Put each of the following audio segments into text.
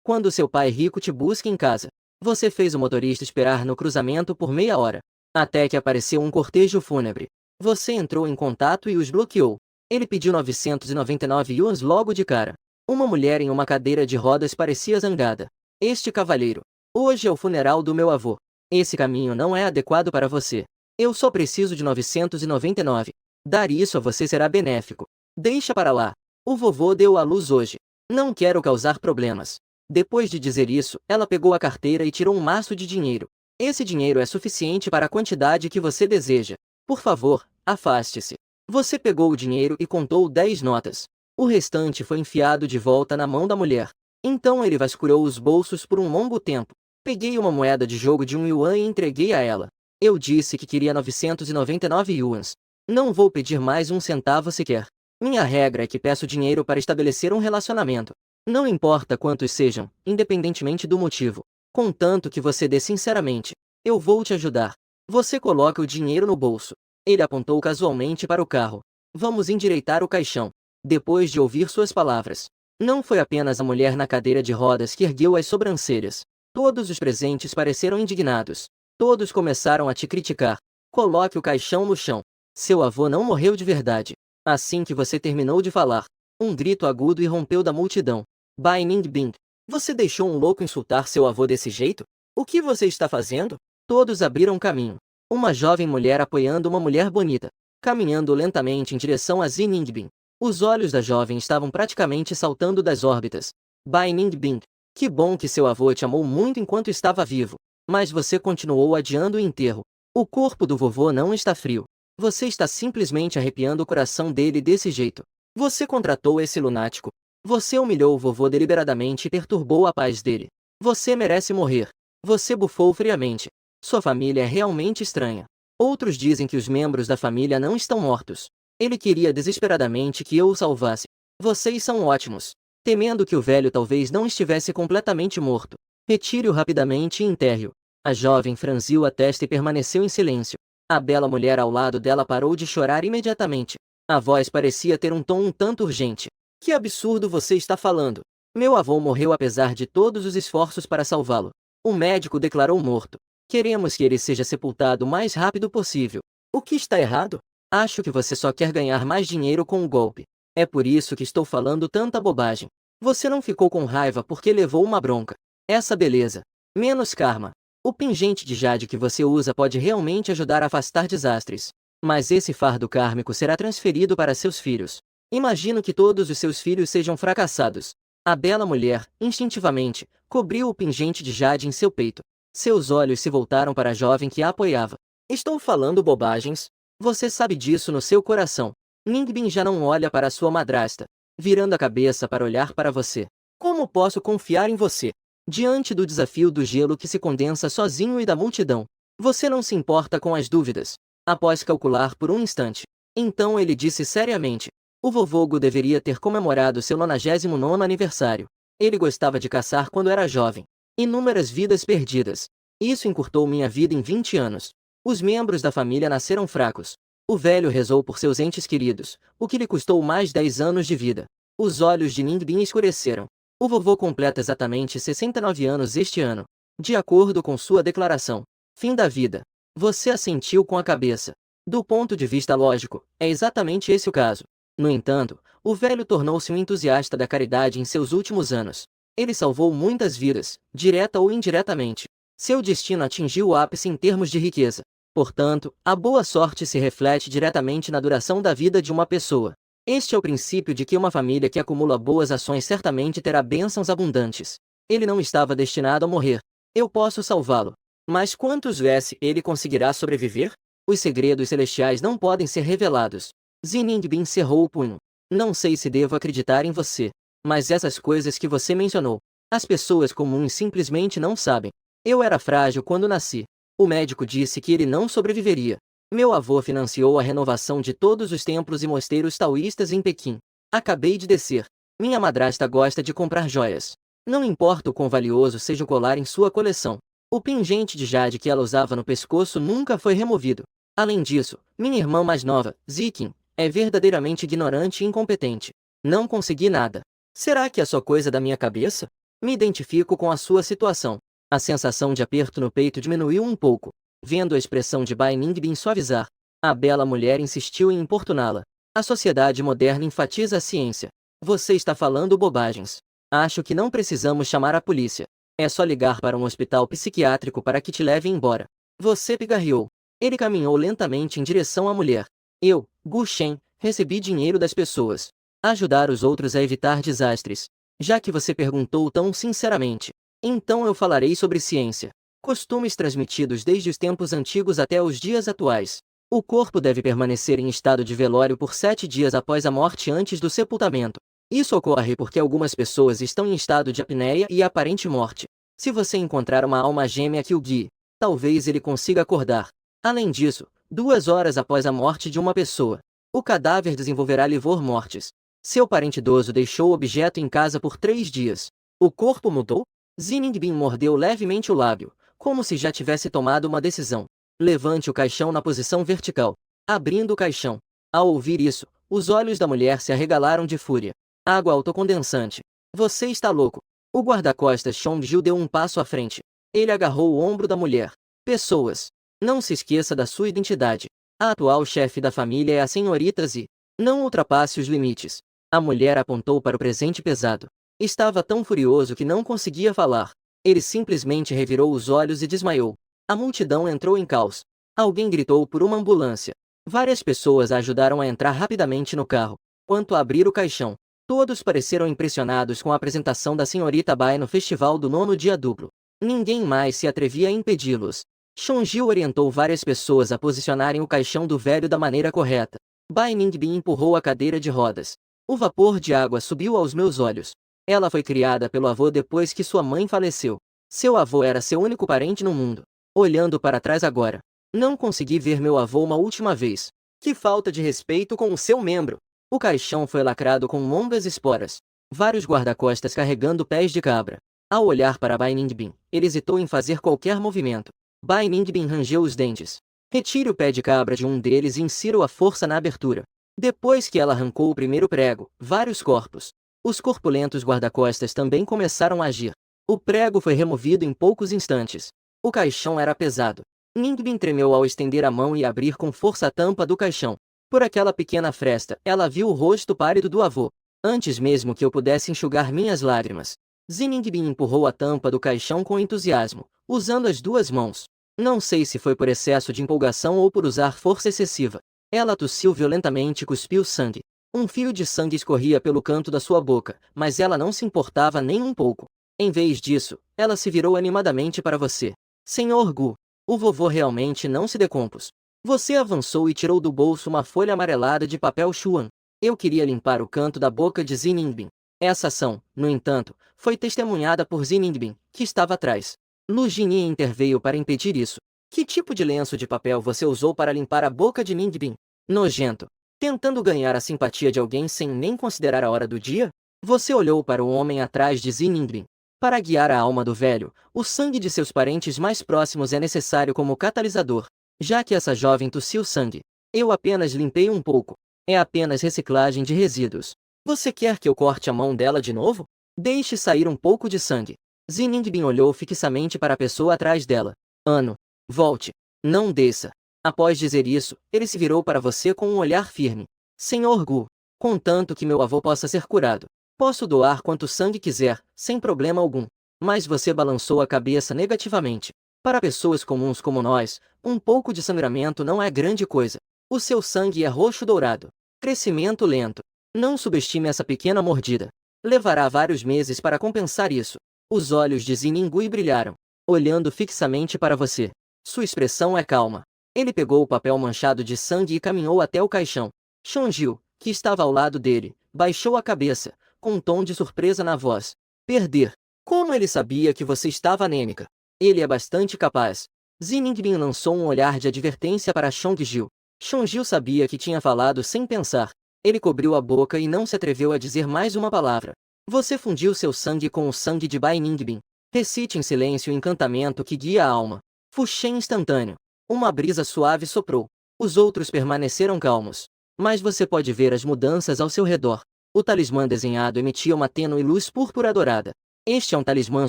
Quando seu pai rico te busca em casa, você fez o motorista esperar no cruzamento por meia hora, até que apareceu um cortejo fúnebre. Você entrou em contato e os bloqueou. Ele pediu 999 yuans logo de cara. Uma mulher em uma cadeira de rodas parecia zangada. Este cavalheiro. Hoje é o funeral do meu avô. Esse caminho não é adequado para você. Eu só preciso de 999. Dar isso a você será benéfico. Deixa para lá. O vovô deu à luz hoje. Não quero causar problemas. Depois de dizer isso, ela pegou a carteira e tirou um maço de dinheiro. Esse dinheiro é suficiente para a quantidade que você deseja. Por favor, afaste-se. Você pegou o dinheiro e contou 10 notas. O restante foi enfiado de volta na mão da mulher. Então ele vasculhou os bolsos por um longo tempo. Peguei uma moeda de jogo de 1 yuan e entreguei a ela. Eu disse que queria 999 yuans. Não vou pedir mais um centavo sequer. Minha regra é que peço dinheiro para estabelecer um relacionamento. Não importa quantos sejam, independentemente do motivo. Contanto que você dê sinceramente. Eu vou te ajudar. Você coloca o dinheiro no bolso. Ele apontou casualmente para o carro. Vamos endireitar o caixão. Depois de ouvir suas palavras. Não foi apenas a mulher na cadeira de rodas que ergueu as sobrancelhas. Todos os presentes pareceram indignados. Todos começaram a te criticar. Coloque o caixão no chão. Seu avô não morreu de verdade. Assim que você terminou de falar, um grito agudo irrompeu da multidão. Bai Ningbing, você deixou um louco insultar seu avô desse jeito? O que você está fazendo? Todos abriram caminho. Uma jovem mulher apoiando uma mulher bonita, caminhando lentamente em direção a Zi Ningbing. Os olhos da jovem estavam praticamente saltando das órbitas. Bai Ningbing, que bom que seu avô te amou muito enquanto estava vivo. Mas você continuou adiando o enterro. O corpo do vovô não está frio. Você está simplesmente arrepiando o coração dele desse jeito. Você contratou esse lunático. Você humilhou o vovô deliberadamente e perturbou a paz dele. Você merece morrer. Você bufou friamente. Sua família é realmente estranha. Outros dizem que os membros da família não estão mortos. Ele queria desesperadamente que eu o salvasse. Vocês são ótimos. Temendo que o velho talvez não estivesse completamente morto, retire-o rapidamente e enterre-o. A jovem franziu a testa e permaneceu em silêncio. A bela mulher ao lado dela parou de chorar imediatamente. A voz parecia ter um tom um tanto urgente. Que absurdo você está falando? Meu avô morreu apesar de todos os esforços para salvá-lo. O médico declarou morto. Queremos que ele seja sepultado o mais rápido possível. O que está errado? Acho que você só quer ganhar mais dinheiro com o golpe. É por isso que estou falando tanta bobagem. Você não ficou com raiva porque levou uma bronca. Essa beleza. Menos karma. O pingente de jade que você usa pode realmente ajudar a afastar desastres. Mas esse fardo kármico será transferido para seus filhos. Imagino que todos os seus filhos sejam fracassados. A bela mulher, instintivamente, cobriu o pingente de jade em seu peito. Seus olhos se voltaram para a jovem que a apoiava. Estou falando bobagens? Você sabe disso no seu coração. Ningbin já não olha para sua madrasta, virando a cabeça para olhar para você. Como posso confiar em você? Diante do desafio do gelo que se condensa sozinho e da multidão, você não se importa com as dúvidas. Após calcular por um instante, então ele disse seriamente: o vovô Gu deveria ter comemorado seu 99º aniversário. Ele gostava de caçar quando era jovem. Inúmeras vidas perdidas. Isso encurtou minha vida em 20 anos. Os membros da família nasceram fracos. O velho rezou por seus entes queridos, o que lhe custou mais 10 anos de vida. Os olhos de Ningbin escureceram. O vovô completa exatamente 69 anos este ano. De acordo com sua declaração. Fim da vida. Você assentiu com a cabeça. Do ponto de vista lógico, é exatamente esse o caso. No entanto, o velho tornou-se um entusiasta da caridade em seus últimos anos. Ele salvou muitas vidas, direta ou indiretamente. Seu destino atingiu o ápice em termos de riqueza. Portanto, a boa sorte se reflete diretamente na duração da vida de uma pessoa. Este é o princípio de que uma família que acumula boas ações certamente terá bênçãos abundantes. Ele não estava destinado a morrer. Eu posso salvá-lo. Mas quantos vezes ele conseguirá sobreviver? Os segredos celestiais não podem ser revelados. Ziningbin cerrou o punho. Não sei se devo acreditar em você. Mas essas coisas que você mencionou, as pessoas comuns simplesmente não sabem. Eu era frágil quando nasci. O médico disse que ele não sobreviveria. Meu avô financiou a renovação de todos os templos e mosteiros taoístas em Pequim. Acabei de descer. Minha madrasta gosta de comprar joias. Não importa o quão valioso seja o colar em sua coleção. O pingente de jade que ela usava no pescoço nunca foi removido. Além disso, minha irmã mais nova, Zikin, é verdadeiramente ignorante e incompetente. Não consegui nada. Será que é só coisa da minha cabeça? Me identifico com a sua situação. A sensação de aperto no peito diminuiu um pouco. Vendo a expressão de Bai Ningbin suavizar, a bela mulher insistiu em importuná-la. A sociedade moderna enfatiza a ciência. Você está falando bobagens. Acho que não precisamos chamar a polícia. É só ligar para um hospital psiquiátrico para que te levem embora. Você pigarreou. Ele caminhou lentamente em direção à mulher. Eu, Gu Shen, recebi dinheiro das pessoas. Ajudar os outros a evitar desastres. Já que você perguntou tão sinceramente, então eu falarei sobre ciência. Costumes transmitidos desde os tempos antigos até os dias atuais. O corpo deve permanecer em estado de velório por 7 dias após a morte antes do sepultamento. Isso ocorre porque algumas pessoas estão em estado de apneia e aparente morte. Se você encontrar uma alma gêmea que o guie, talvez ele consiga acordar. Além disso, 2 horas após a morte de uma pessoa, o cadáver desenvolverá livor mortis. Seu parente idoso deixou o objeto em casa por 3 dias. O corpo mudou? Ziningbin mordeu levemente o lábio, como se já tivesse tomado uma decisão. Levante o caixão na posição vertical. Abrindo o caixão. Ao ouvir isso, os olhos da mulher se arregalaram de fúria. Água autocondensante. Você está louco. O guarda-costas Chong-Jiu deu um passo à frente. Ele agarrou o ombro da mulher. Pessoas. Não se esqueça da sua identidade. A atual chefe da família é a senhorita Zi. Não ultrapasse os limites. A mulher apontou para o presente pesado. Estava tão furioso que não conseguia falar. Ele simplesmente revirou os olhos e desmaiou. A multidão entrou em caos. Alguém gritou por uma ambulância. Várias pessoas a ajudaram a entrar rapidamente no carro. Quanto a abrir o caixão, todos pareceram impressionados com a apresentação da senhorita Bai no festival do 9º dia duplo. Ninguém mais se atrevia a impedi-los. Chong-Jiu orientou várias pessoas a posicionarem o caixão do velho da maneira correta. Bai Ningbin empurrou a cadeira de rodas. O vapor de água subiu aos meus olhos. Ela foi criada pelo avô depois que sua mãe faleceu. Seu avô era seu único parente no mundo. Olhando para trás agora, não consegui ver meu avô uma última vez. Que falta de respeito com o seu membro. O caixão foi lacrado com longas esporas. Vários guarda-costas carregando pés de cabra. Ao olhar para Bai Ningbin, ele hesitou em fazer qualquer movimento. Bai Ningbin rangeu os dentes. Retire o pé de cabra de um deles e insira-o à força na abertura. Depois que ela arrancou o primeiro prego, vários corpos. Os corpulentos guarda-costas também começaram a agir. O prego foi removido em poucos instantes. O caixão era pesado. Ningbin tremeu ao estender a mão e abrir com força a tampa do caixão. Por aquela pequena fresta, ela viu o rosto pálido do avô. Antes mesmo que eu pudesse enxugar minhas lágrimas, Ziningbin empurrou a tampa do caixão com entusiasmo, usando as 2 mãos. Não sei se foi por excesso de empolgação ou por usar força excessiva. Ela tossiu violentamente e cuspiu sangue. Um fio de sangue escorria pelo canto da sua boca, mas ela não se importava nem um pouco. Em vez disso, ela se virou animadamente para você. Senhor Gu, o vovô realmente não se decompôs. Você avançou e tirou do bolso uma folha amarelada de papel chuan. Eu queria limpar o canto da boca de Ziningbin. Essa ação, no entanto, foi testemunhada por Ziningbin, que estava atrás. Lu Jinyi interveio para impedir isso. Que tipo de lenço de papel você usou para limpar a boca de Ningbin? Nojento. Tentando ganhar a simpatia de alguém sem nem considerar a hora do dia? Você olhou para o homem atrás de Ziningbin. Para guiar a alma do velho, o sangue de seus parentes mais próximos é necessário como catalisador. Já que essa jovem tossiu sangue, eu apenas limpei um pouco. É apenas reciclagem de resíduos. Você quer que eu corte a mão dela de novo? Deixe sair um pouco de sangue. Ziningbin olhou fixamente para a pessoa atrás dela. Ano. Volte. Não desça. Após dizer isso, ele se virou para você com um olhar firme. Senhor Gu, contanto que meu avô possa ser curado, posso doar quanto sangue quiser, sem problema algum. Mas você balançou a cabeça negativamente. Para pessoas comuns como nós, um pouco de sangramento não é grande coisa. O seu sangue é roxo dourado. Crescimento lento. Não subestime essa pequena mordida. Levará vários meses para compensar isso. Os olhos de Ziningui brilharam, olhando fixamente para você. Sua expressão é calma. Ele pegou o papel manchado de sangue e caminhou até o caixão. Chong-Jiu, que estava ao lado dele, baixou a cabeça, com um tom de surpresa na voz. Perder. Como ele sabia que você estava anêmica? Ele é bastante capaz. Ziningbin lançou um olhar de advertência para Chong-Jiu. Chong-Jiu sabia que tinha falado sem pensar. Ele cobriu a boca e não se atreveu a dizer mais uma palavra. Você fundiu seu sangue com o sangue de Bai Ningbin. Recite em silêncio o encantamento que guia a alma. Fuxen instantâneo. Uma brisa suave soprou. Os outros permaneceram calmos. Mas você pode ver as mudanças ao seu redor. O talismã desenhado emitia uma tênue luz púrpura dourada. Este é um talismã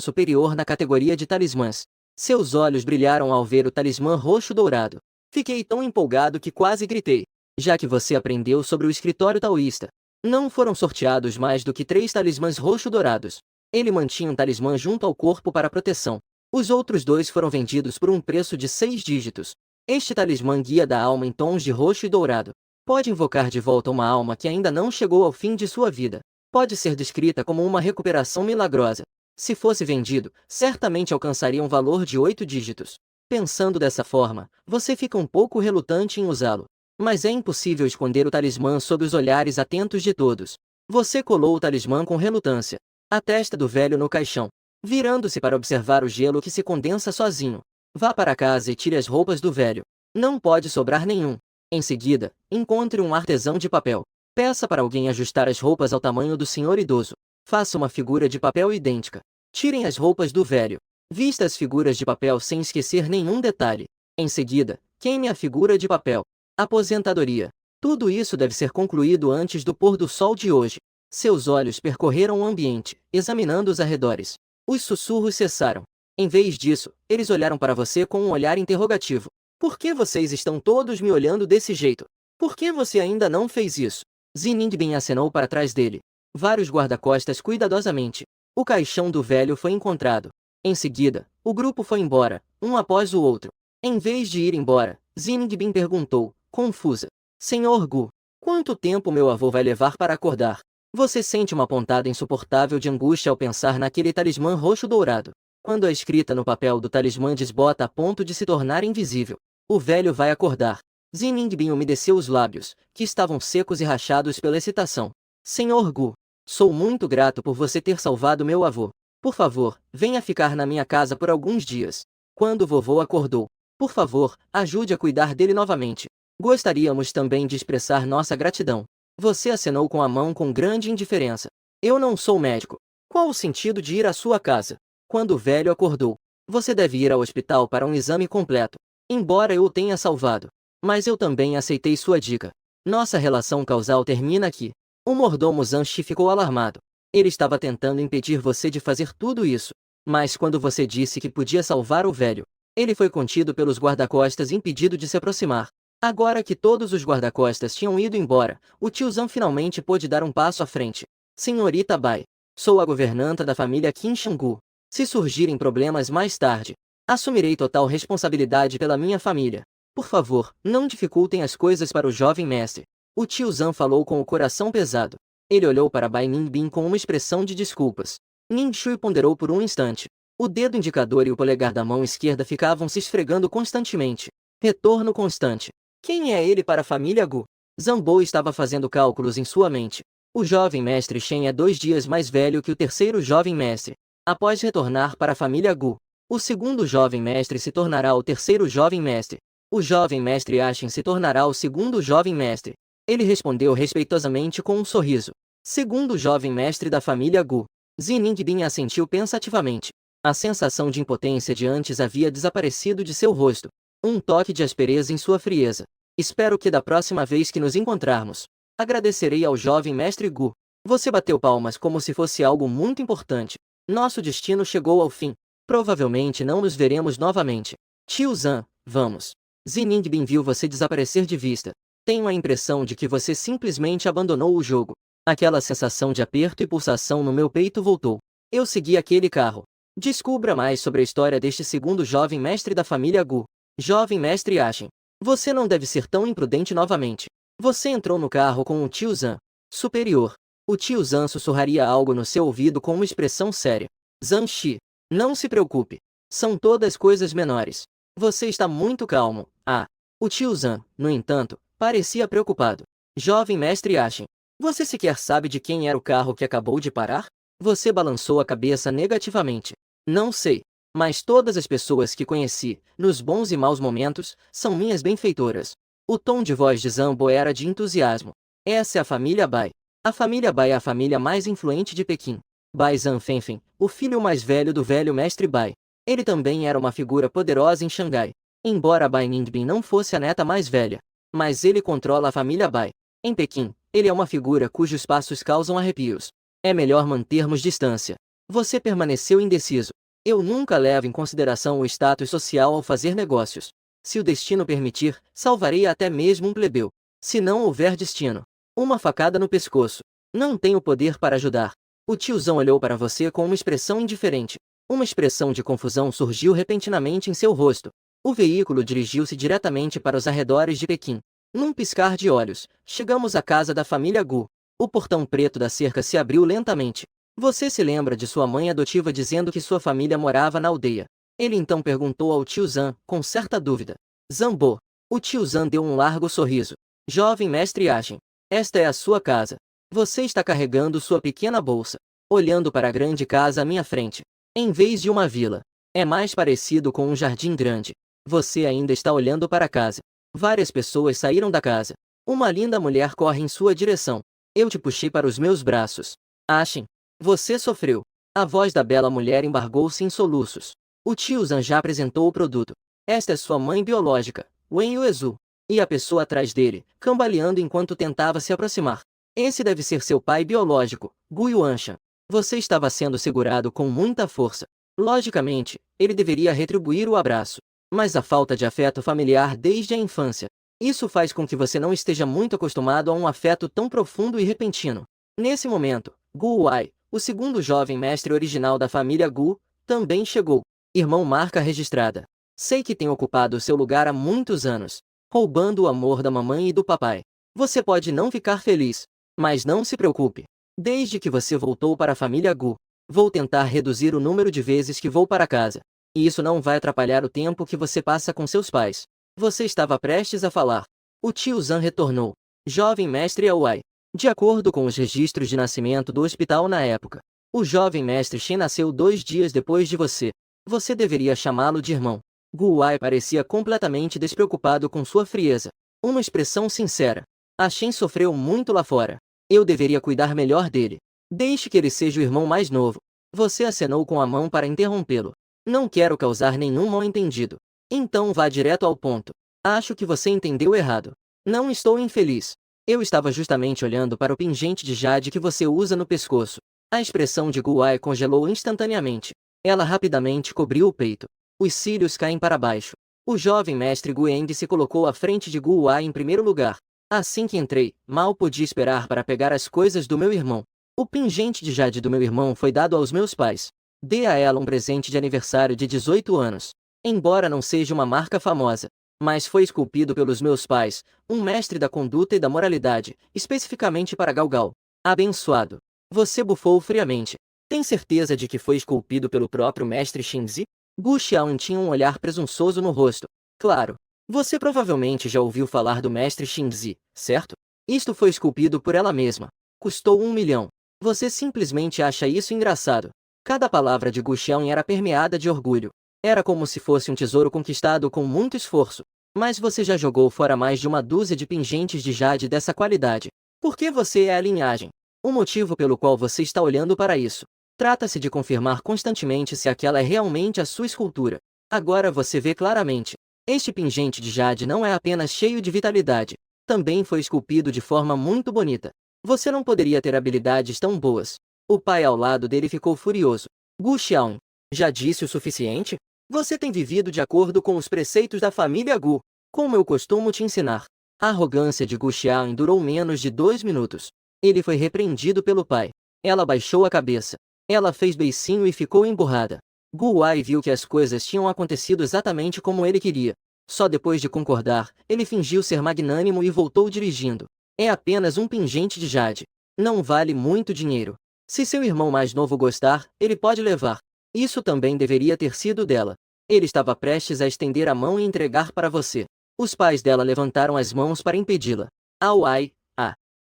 superior na categoria de talismãs. Seus olhos brilharam ao ver o talismã roxo-dourado. Fiquei tão empolgado que quase gritei. Já que você aprendeu sobre o escritório taoísta, não foram sorteados mais do que 3 talismãs roxo-dourados. Ele mantinha um talismã junto ao corpo para proteção. Os outros 2 foram vendidos por um preço de 6 dígitos. Este talismã guia da alma em tons de roxo e dourado. Pode invocar de volta uma alma que ainda não chegou ao fim de sua vida. Pode ser descrita como uma recuperação milagrosa. Se fosse vendido, certamente alcançaria um valor de 8 dígitos. Pensando dessa forma, você fica um pouco relutante em usá-lo. Mas é impossível esconder o talismã sob os olhares atentos de todos. Você colou o talismã com relutância. A testa do velho no caixão, virando-se para observar o gelo que se condensa sozinho. Vá para casa e tire as roupas do velho. Não pode sobrar nenhum. Em seguida, encontre um artesão de papel. Peça para alguém ajustar as roupas ao tamanho do senhor idoso. Faça uma figura de papel idêntica. Tirem as roupas do velho. Vista as figuras de papel sem esquecer nenhum detalhe. Em seguida, queime a figura de papel. Aposentadoria. Tudo isso deve ser concluído antes do pôr do sol de hoje. Seus olhos percorreram o ambiente, examinando os arredores. Os sussurros cessaram. Em vez disso, eles olharam para você com um olhar interrogativo. Por que vocês estão todos me olhando desse jeito? Por que você ainda não fez isso? Ziningbin acenou para trás dele. Vários guarda-costas cuidadosamente. O caixão do velho foi encontrado. Em seguida, o grupo foi embora, um após o outro. Em vez de ir embora, Ziningbin perguntou, confusa. Senhor Gu, quanto tempo meu avô vai levar para acordar? Você sente uma pontada insuportável de angústia ao pensar naquele talismã roxo-dourado. Quando a escrita no papel do talismã desbota a ponto de se tornar invisível, o velho vai acordar. Ziningbin umedeceu os lábios, que estavam secos e rachados pela excitação. Senhor Gu, sou muito grato por você ter salvado meu avô. Por favor, venha ficar na minha casa por alguns dias. Quando vovô acordou, por favor, ajude a cuidar dele novamente. Gostaríamos também de expressar nossa gratidão. Você acenou com a mão com grande indiferença. Eu não sou médico. Qual o sentido de ir à sua casa? Quando o velho acordou, você deve ir ao hospital para um exame completo. Embora eu o tenha salvado. Mas eu também aceitei sua dica. Nossa relação causal termina aqui. O mordomo Zanshi ficou alarmado. Ele estava tentando impedir você de fazer tudo isso. Mas quando você disse que podia salvar o velho, ele foi contido pelos guarda-costas e impedido de se aproximar. Agora que todos os guarda-costas tinham ido embora, o tio Zan finalmente pôde dar um passo à frente. Senhorita Bai, sou a governanta da família Qin Shangu. Se surgirem problemas mais tarde, assumirei total responsabilidade pela minha família. Por favor, não dificultem as coisas para o jovem mestre. O tio Zan falou com o coração pesado. Ele olhou para Bai Ningbin com uma expressão de desculpas. Ning Shui ponderou por um instante. O dedo indicador e o polegar da mão esquerda ficavam se esfregando constantemente. Retorno constante. Quem é ele para a família Gu? Zambou estava fazendo cálculos em sua mente. O jovem mestre Shen é 2 dias mais velho que o terceiro jovem mestre. Após retornar para a família Gu, o segundo jovem mestre se tornará o terceiro jovem mestre. O jovem mestre Ashen se tornará o segundo jovem mestre. Ele respondeu respeitosamente com um sorriso. Segundo jovem mestre da família Gu. Ziningbin assentiu pensativamente. A sensação de impotência de antes havia desaparecido de seu rosto. Um toque de aspereza em sua frieza. Espero que da próxima vez que nos encontrarmos, agradecerei ao jovem mestre Gu. Você bateu palmas como se fosse algo muito importante. Nosso destino chegou ao fim. Provavelmente não nos veremos novamente. Tio Zan, vamos. Ziningbin viu você desaparecer de vista. Tenho a impressão de que você simplesmente abandonou o jogo. Aquela sensação de aperto e pulsação no meu peito voltou. Eu segui aquele carro. Descubra mais sobre a história deste segundo jovem mestre da família Gu. Jovem mestre Ashen. Você não deve ser tão imprudente novamente. Você entrou no carro com o tio Zan. Superior. O tio Zan sussurraria algo no seu ouvido com uma expressão séria. Zan Shi. Não se preocupe. São todas coisas menores. Você está muito calmo. Ah. O tio Zan, no entanto, parecia preocupado. Jovem mestre Ashen. Você sequer sabe de quem era o carro que acabou de parar? Você balançou a cabeça negativamente. Não sei. Mas todas as pessoas que conheci, nos bons e maus momentos, são minhas benfeitoras. O tom de voz de Zambo era de entusiasmo. Essa é a família Bai. A família Bai é a família mais influente de Pequim. Bai Zanfenfen, o filho mais velho do velho mestre Bai. Ele também era uma figura poderosa em Xangai. Embora Bai Ningbin não fosse a neta mais velha, mas ele controla a família Bai. Em Pequim, ele é uma figura cujos passos causam arrepios. É melhor mantermos distância. Você permaneceu indeciso. Eu nunca levo em consideração o status social ao fazer negócios. Se o destino permitir, salvarei até mesmo um plebeu. Se não houver destino, uma facada no pescoço. Não tenho poder para ajudar. O tiozão olhou para você com uma expressão indiferente. Uma expressão de confusão surgiu repentinamente em seu rosto. O veículo dirigiu-se diretamente para os arredores de Pequim. Num piscar de olhos, chegamos à casa da família Gu. O portão preto da cerca se abriu lentamente. Você se lembra de sua mãe adotiva dizendo que sua família morava na aldeia. Ele então perguntou ao tio Zan, com certa dúvida. Zambô. O tio Zan deu um largo sorriso. Jovem mestre Ashen, esta é a sua casa. Você está carregando sua pequena bolsa, olhando para a grande casa à minha frente. Em vez de uma vila, é mais parecido com um jardim grande. Você ainda está olhando para a casa. Várias pessoas saíram da casa. Uma linda mulher corre em sua direção. Eu te puxei para os meus braços. Ashen, você sofreu. A voz da bela mulher embargou-se em soluços. O tio Zan já apresentou o produto. Esta é sua mãe biológica, Wen Yuezu. E a pessoa atrás dele, cambaleando enquanto tentava se aproximar. Esse deve ser seu pai biológico, Gu Yuanshan. Você estava sendo segurado com muita força. Logicamente, ele deveria retribuir o abraço. Mas a falta de afeto familiar desde a infância. Isso faz com que você não esteja muito acostumado a um afeto tão profundo e repentino. Nesse momento, Gu Wai, o segundo jovem mestre original da família Gu, também chegou. Irmão marca registrada. Sei que tem ocupado seu lugar há muitos anos, roubando o amor da mamãe e do papai. Você pode não ficar feliz, mas não se preocupe. Desde que você voltou para a família Gu, vou tentar reduzir o número de vezes que vou para casa. E isso não vai atrapalhar o tempo que você passa com seus pais. Você estava prestes a falar. O tio Zan retornou. Jovem mestre Awai. De acordo com os registros de nascimento do hospital na época, o jovem mestre Shen nasceu 2 dias depois de você. Você deveria chamá-lo de irmão. Gu Wai parecia completamente despreocupado com sua frieza. Uma expressão sincera. A Shen sofreu muito lá fora. Eu deveria cuidar melhor dele. Deixe que ele seja o irmão mais novo. Você acenou com a mão para interrompê-lo. Não quero causar nenhum mal-entendido. Então vá direto ao ponto. Acho que você entendeu errado. Não estou infeliz. Eu estava justamente olhando para o pingente de jade que você usa no pescoço. A expressão de Gu Wai congelou instantaneamente. Ela rapidamente cobriu o peito. Os cílios caem para baixo. O jovem mestre Gueng se colocou à frente de Gu Wai em primeiro lugar. Assim que entrei, mal podia esperar para pegar as coisas do meu irmão. O pingente de jade do meu irmão foi dado aos meus pais. Dei a ela um presente de aniversário de 18 anos. Embora não seja uma marca famosa, mas foi esculpido pelos meus pais, um mestre da conduta e da moralidade, especificamente para Galgal. Abençoado. Você bufou friamente. Tem certeza de que foi esculpido pelo próprio mestre Shinzi? Gu Xiaoyan tinha um olhar presunçoso no rosto. Claro. Você provavelmente já ouviu falar do mestre Shinzi, certo? Isto foi esculpido por ela mesma. Custou 1 milhão. Você simplesmente acha isso engraçado. Cada palavra de Gu Xiaoyan era permeada de orgulho. Era como se fosse um tesouro conquistado com muito esforço. Mas você já jogou fora mais de uma dúzia de pingentes de jade dessa qualidade. Por que você é a linhagem? O motivo pelo qual você está olhando para isso. Trata-se de confirmar constantemente se aquela é realmente a sua escultura. Agora você vê claramente. Este pingente de jade não é apenas cheio de vitalidade. Também foi esculpido de forma muito bonita. Você não poderia ter habilidades tão boas. O pai ao lado dele ficou furioso. Gu Xiaoyan, já disse o suficiente? Você tem vivido de acordo com os preceitos da família Gu, como eu costumo te ensinar. A arrogância de Gu Xiaoyan durou menos de 2 minutos. Ele foi repreendido pelo pai. Ela baixou a cabeça. Ela fez beicinho e ficou emburrada. Gu Wai viu que as coisas tinham acontecido exatamente como ele queria. Só depois de concordar, ele fingiu ser magnânimo e voltou dirigindo. É apenas um pingente de jade. Não vale muito dinheiro. Se seu irmão mais novo gostar, ele pode levar. Isso também deveria ter sido dela. Ele estava prestes a estender a mão e entregar para você. Os pais dela levantaram as mãos para impedi-la. Ai,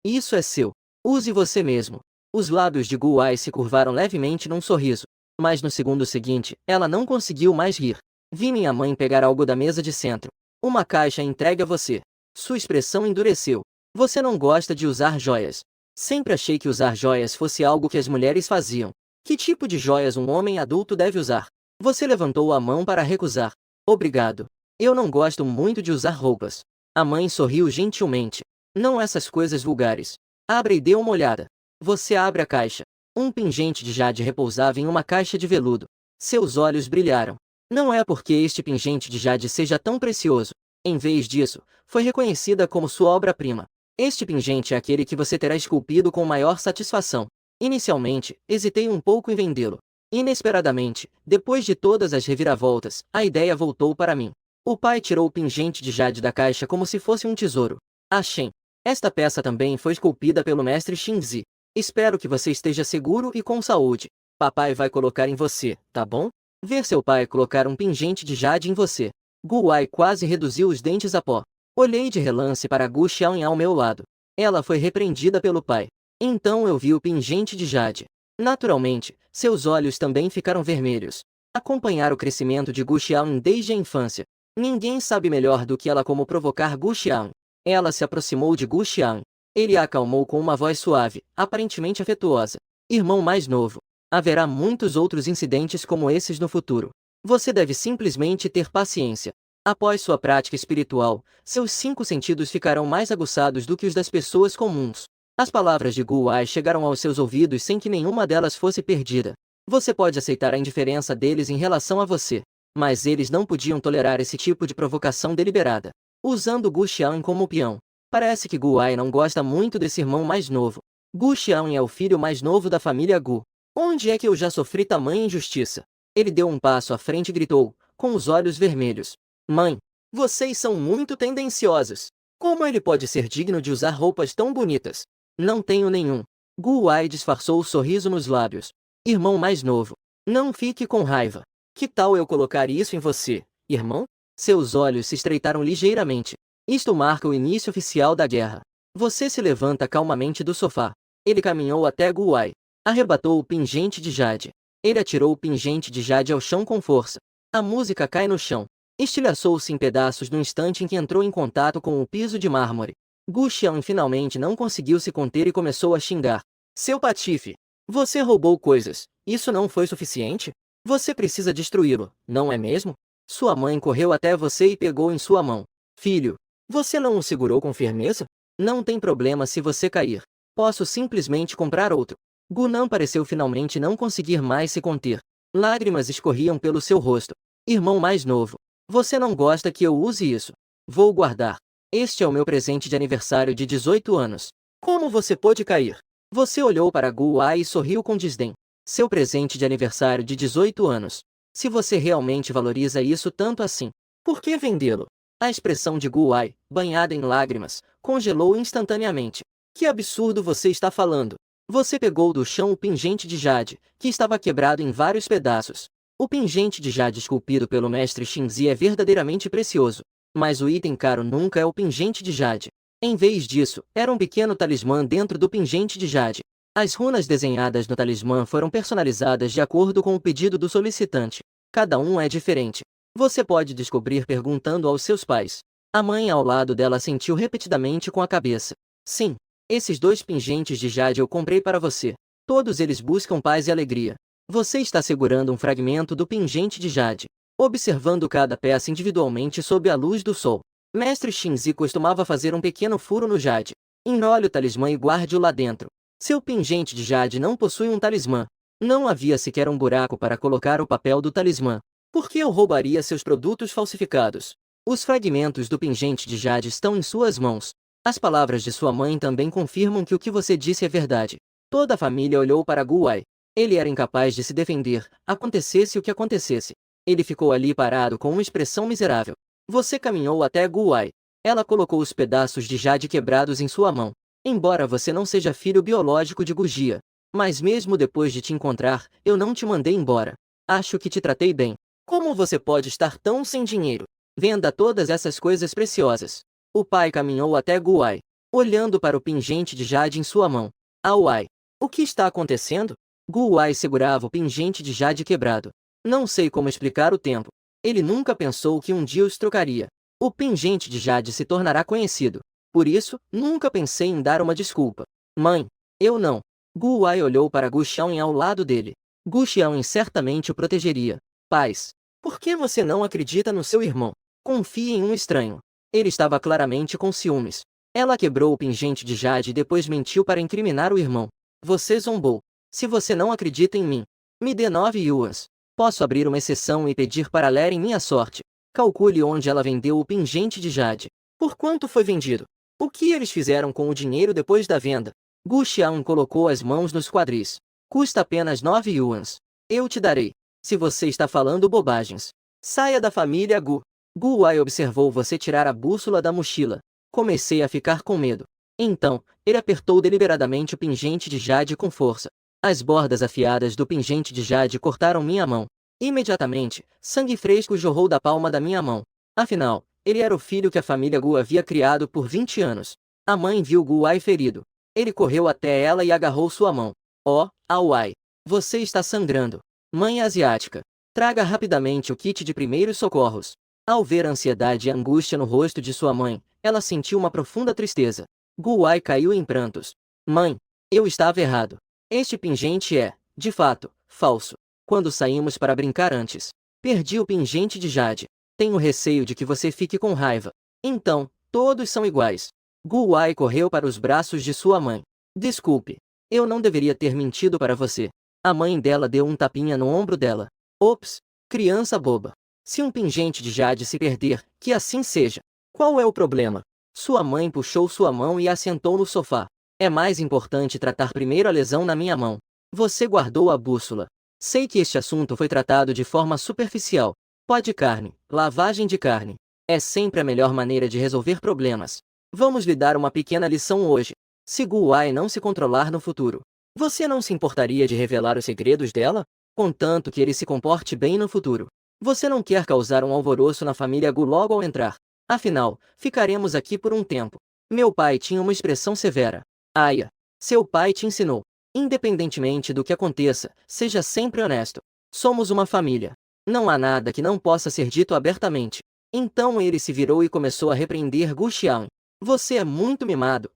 isso é seu. Use você mesmo. Os lábios de Gu Wai se curvaram levemente num sorriso. Mas no segundo seguinte, ela não conseguiu mais rir. Vi minha mãe pegar algo da mesa de centro. Uma caixa entregue a você. Sua expressão endureceu. Você não gosta de usar joias. Sempre achei que usar joias fosse algo que as mulheres faziam. Que tipo de joias um homem adulto deve usar? Você levantou a mão para recusar. Obrigado. Eu não gosto muito de usar roupas. A mãe sorriu gentilmente. Não essas coisas vulgares. Abra e dê uma olhada. Você abre a caixa. Um pingente de jade repousava em uma caixa de veludo. Seus olhos brilharam. Não é porque este pingente de jade seja tão precioso. Em vez disso, foi reconhecida como sua obra-prima. Este pingente é aquele que você terá esculpido com maior satisfação. Inicialmente, hesitei um pouco em vendê-lo. Inesperadamente, depois de todas as reviravoltas, a ideia voltou para mim. O pai tirou o pingente de jade da caixa como se fosse um tesouro. Shen. Esta peça também foi esculpida pelo mestre Xingzi. Espero que você esteja seguro e com saúde. Papai vai colocar em você, tá bom? Ver seu pai colocar um pingente de jade em você. Gu Wai quase reduziu os dentes a pó. Olhei de relance para Gu Xiaoyan ao meu lado. Ela foi repreendida pelo pai. Então eu vi o pingente de jade. Naturalmente, seus olhos também ficaram vermelhos. Acompanhar o crescimento de Gu Xiaoyan desde a infância. Ninguém sabe melhor do que ela como provocar Gu Xiaoyan. Ela se aproximou de Gu Xiaoyan. Ele a acalmou com uma voz suave, aparentemente afetuosa. Irmão mais novo. Haverá muitos outros incidentes como esses no futuro. Você deve simplesmente ter paciência. Após sua prática espiritual, seus 5 sentidos ficarão mais aguçados do que os das pessoas comuns. As palavras de Gu Wai chegaram aos seus ouvidos sem que nenhuma delas fosse perdida. Você pode aceitar a indiferença deles em relação a você, mas eles não podiam tolerar esse tipo de provocação deliberada. Usando Gu Xiaoyan como peão. Parece que Gu Wai não gosta muito desse irmão mais novo. Gu Xiaoyan é o filho mais novo da família Gu. Onde é que eu já sofri tamanha injustiça? Ele deu um passo à frente e gritou, com os olhos vermelhos. Mãe, vocês são muito tendenciosos. Como ele pode ser digno de usar roupas tão bonitas? Não tenho nenhum. Gu Wai disfarçou o sorriso nos lábios. Irmão mais novo. Não fique com raiva. Que tal eu colocar isso em você, irmão? Seus olhos se estreitaram ligeiramente. Isto marca o início oficial da guerra. Você se levanta calmamente do sofá. Ele caminhou até Gu Wai. Arrebatou o pingente de jade. Ele atirou o pingente de jade ao chão com força. A música cai no chão. Estilhaçou-se em pedaços no instante em que entrou em contato com o piso de mármore. Gu Xiaoyan finalmente não conseguiu se conter e começou a xingar. Seu patife! Você roubou coisas. Isso não foi suficiente? Você precisa destruí-lo, não é mesmo? Sua mãe correu até você e pegou em sua mão. Filho, você não o segurou com firmeza? Não tem problema se você cair. Posso simplesmente comprar outro. Gu Nan pareceu finalmente não conseguir mais se conter. Lágrimas escorriam pelo seu rosto. Irmão mais novo. Você não gosta que eu use isso? Vou guardar. Este é o meu presente de aniversário de 18 anos. Como você pôde cair? Você olhou para Gu Wai e sorriu com desdém. Seu presente de aniversário de 18 anos. Se você realmente valoriza isso tanto assim, por que vendê-lo? A expressão de Gu Wai, banhada em lágrimas, congelou instantaneamente. Que absurdo você está falando? Você pegou do chão o pingente de jade, que estava quebrado em vários pedaços. O pingente de jade esculpido pelo mestre Xingzi é verdadeiramente precioso. Mas o item caro nunca é o pingente de jade. Em vez disso, era um pequeno talismã dentro do pingente de jade. As runas desenhadas no talismã foram personalizadas de acordo com o pedido do solicitante. Cada um é diferente. Você pode descobrir perguntando aos seus pais. A mãe ao lado dela sentiu repetidamente com a cabeça. Sim. Esses 2 pingentes de jade eu comprei para você. Todos eles buscam paz e alegria. Você está segurando um fragmento do pingente de jade, observando cada peça individualmente sob a luz do sol. Mestre Xingzi costumava fazer um pequeno furo no jade. Enrole o talismã e guarde-o lá dentro. Seu pingente de jade não possui um talismã. Não havia sequer um buraco para colocar o papel do talismã. Por que eu roubaria seus produtos falsificados? Os fragmentos do pingente de jade estão em suas mãos. As palavras de sua mãe também confirmam que o que você disse é verdade. Toda a família olhou para Gu Wai. Ele era incapaz de se defender, acontecesse o que acontecesse. Ele ficou ali parado com uma expressão miserável. Você caminhou até Gu Wai. Ela colocou os pedaços de jade quebrados em sua mão. Embora você não seja filho biológico de Gu Jia, mas mesmo depois de te encontrar, eu não te mandei embora. Acho que te tratei bem. Como você pode estar tão sem dinheiro? Venda todas essas coisas preciosas. O pai caminhou até Gu Wai, olhando para o pingente de jade em sua mão. Wai, o que está acontecendo? Gu Wai segurava o pingente de jade quebrado. Não sei como explicar o tempo. Ele nunca pensou que um dia os trocaria. O pingente de jade se tornará conhecido. Por isso, nunca pensei em dar uma desculpa. Mãe, eu não. Gu Wai olhou para Gu Xiaoyan ao lado dele. Gu Xiaoyan certamente o protegeria. Pais, por que você não acredita no seu irmão? Confie em um estranho. Ele estava claramente com ciúmes. Ela quebrou o pingente de jade e depois mentiu para incriminar o irmão. Você zombou. Se você não acredita em mim, me dê 9 yuans. Posso abrir uma exceção e pedir para lerem minha sorte. Calcule onde ela vendeu o pingente de jade. Por quanto foi vendido? O que eles fizeram com o dinheiro depois da venda? Gu Xiaoyun colocou as mãos nos quadris. Custa apenas 9 yuans. Eu te darei. Se você está falando bobagens. Saia da família Gu. Gu Wai observou você tirar a bússola da mochila. Comecei a ficar com medo. Então, ele apertou deliberadamente o pingente de jade com força. As bordas afiadas do pingente de jade cortaram minha mão. Imediatamente, sangue fresco jorrou da palma da minha mão. Afinal, ele era o filho que a família Gu havia criado por 20 anos. A mãe viu Gu Wai ferido. Ele correu até ela e agarrou sua mão. Oh, Wai. Você está sangrando. Mãe asiática. Traga rapidamente o kit de primeiros socorros. Ao ver a ansiedade e a angústia no rosto de sua mãe, ela sentiu uma profunda tristeza. Gu Wai caiu em prantos. Mãe, eu estava errado. Este pingente é, de fato, falso. Quando saímos para brincar antes, perdi o pingente de jade. Tenho receio de que você fique com raiva. Então, todos são iguais. Gu Wai correu para os braços de sua mãe. Desculpe. Eu não deveria ter mentido para você. A mãe dela deu um tapinha no ombro dela. Ops, criança boba. Se um pingente de jade se perder, que assim seja. Qual é o problema? Sua mãe puxou sua mão e a sentou no sofá. É mais importante tratar primeiro a lesão na minha mão. Você guardou a bússola. Sei que este assunto foi tratado de forma superficial. Pó de carne, lavagem de carne. É sempre a melhor maneira de resolver problemas. Vamos lhe dar uma pequena lição hoje. Se Gu Wai não se controlar no futuro, você não se importaria de revelar os segredos dela? Contanto que ele se comporte bem no futuro. Você não quer causar um alvoroço na família Gu logo ao entrar. Afinal, ficaremos aqui por um tempo. Meu pai tinha uma expressão severa. Aya, seu pai te ensinou. Independentemente do que aconteça, seja sempre honesto. Somos uma família. Não há nada que não possa ser dito abertamente. Então ele se virou e começou a repreender Gu Xiaoyun. Você é muito mimado,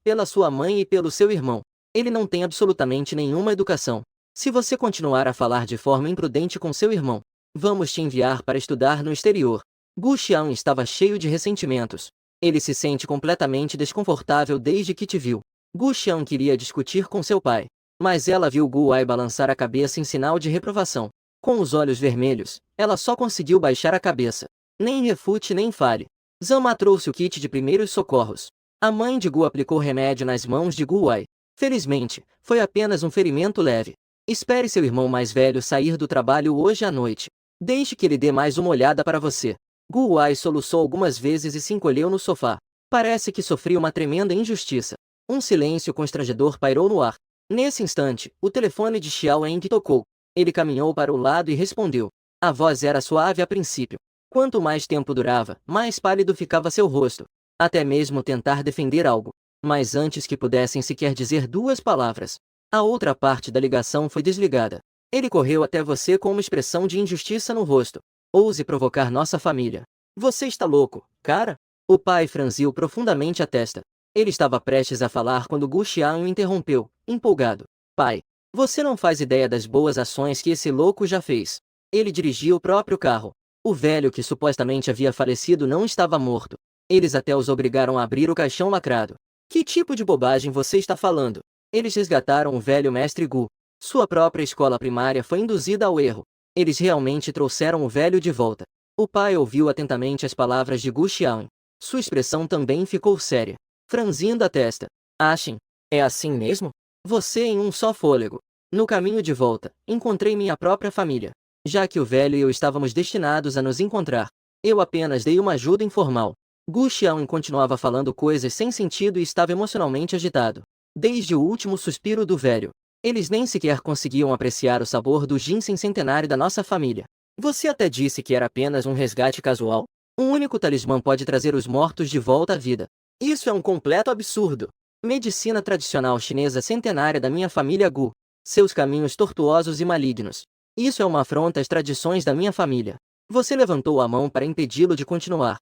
pela sua mãe e pelo seu irmão. Ele não tem absolutamente nenhuma educação. Se você continuar a falar de forma imprudente com seu irmão, vamos te enviar para estudar no exterior. Gu Xiaoyun estava cheio de ressentimentos. Ele se sente completamente desconfortável desde que te viu. Gu Xiaoyun queria discutir com seu pai, mas ela viu Gu Wai balançar a cabeça em sinal de reprovação. Com os olhos vermelhos, ela só conseguiu baixar a cabeça. Nem refute nem fale. Zama trouxe o kit de primeiros socorros. A mãe de Gu aplicou remédio nas mãos de Gu Wai. Felizmente, foi apenas um ferimento leve. Espere seu irmão mais velho sair do trabalho hoje à noite. Deixe que ele dê mais uma olhada para você. Gu Wai soluçou algumas vezes e se encolheu no sofá. Parece que sofria uma tremenda injustiça. Um silêncio constrangedor pairou no ar. Nesse instante, o telefone de Xiao Eng tocou. Ele caminhou para o lado e respondeu. A voz era suave a princípio. Quanto mais tempo durava, mais pálido ficava seu rosto. Até mesmo tentar defender algo. Mas antes que pudessem sequer dizer duas palavras, a outra parte da ligação foi desligada. Ele correu até você com uma expressão de injustiça no rosto. Ouse provocar nossa família. Você está louco, cara? O pai franziu profundamente a testa. Ele estava prestes a falar quando Gu Xiaoyun interrompeu, empolgado. Pai, você não faz ideia das boas ações que esse louco já fez. Ele dirigia o próprio carro. O velho que supostamente havia falecido não estava morto. Eles até os obrigaram a abrir o caixão lacrado. Que tipo de bobagem você está falando? Eles resgataram o velho mestre Gu. Sua própria escola primária foi induzida ao erro. Eles realmente trouxeram o velho de volta. O pai ouviu atentamente as palavras de Gu Xiaoyun. Sua expressão também ficou séria. Franzindo a testa. Achem, é assim mesmo? Você em um só fôlego. No caminho de volta, encontrei minha própria família. Já que o velho e eu estávamos destinados a nos encontrar, eu apenas dei uma ajuda informal. Gu Xiaoyun continuava falando coisas sem sentido e estava emocionalmente agitado. Desde o último suspiro do velho, eles nem sequer conseguiam apreciar o sabor do ginseng centenário da nossa família. Você até disse que era apenas um resgate casual? Um único talismã pode trazer os mortos de volta à vida. Isso é um completo absurdo. Medicina tradicional chinesa centenária da minha família Gu. Seus caminhos tortuosos e malignos. Isso é uma afronta às tradições da minha família. Você levantou a mão para impedi-lo de continuar.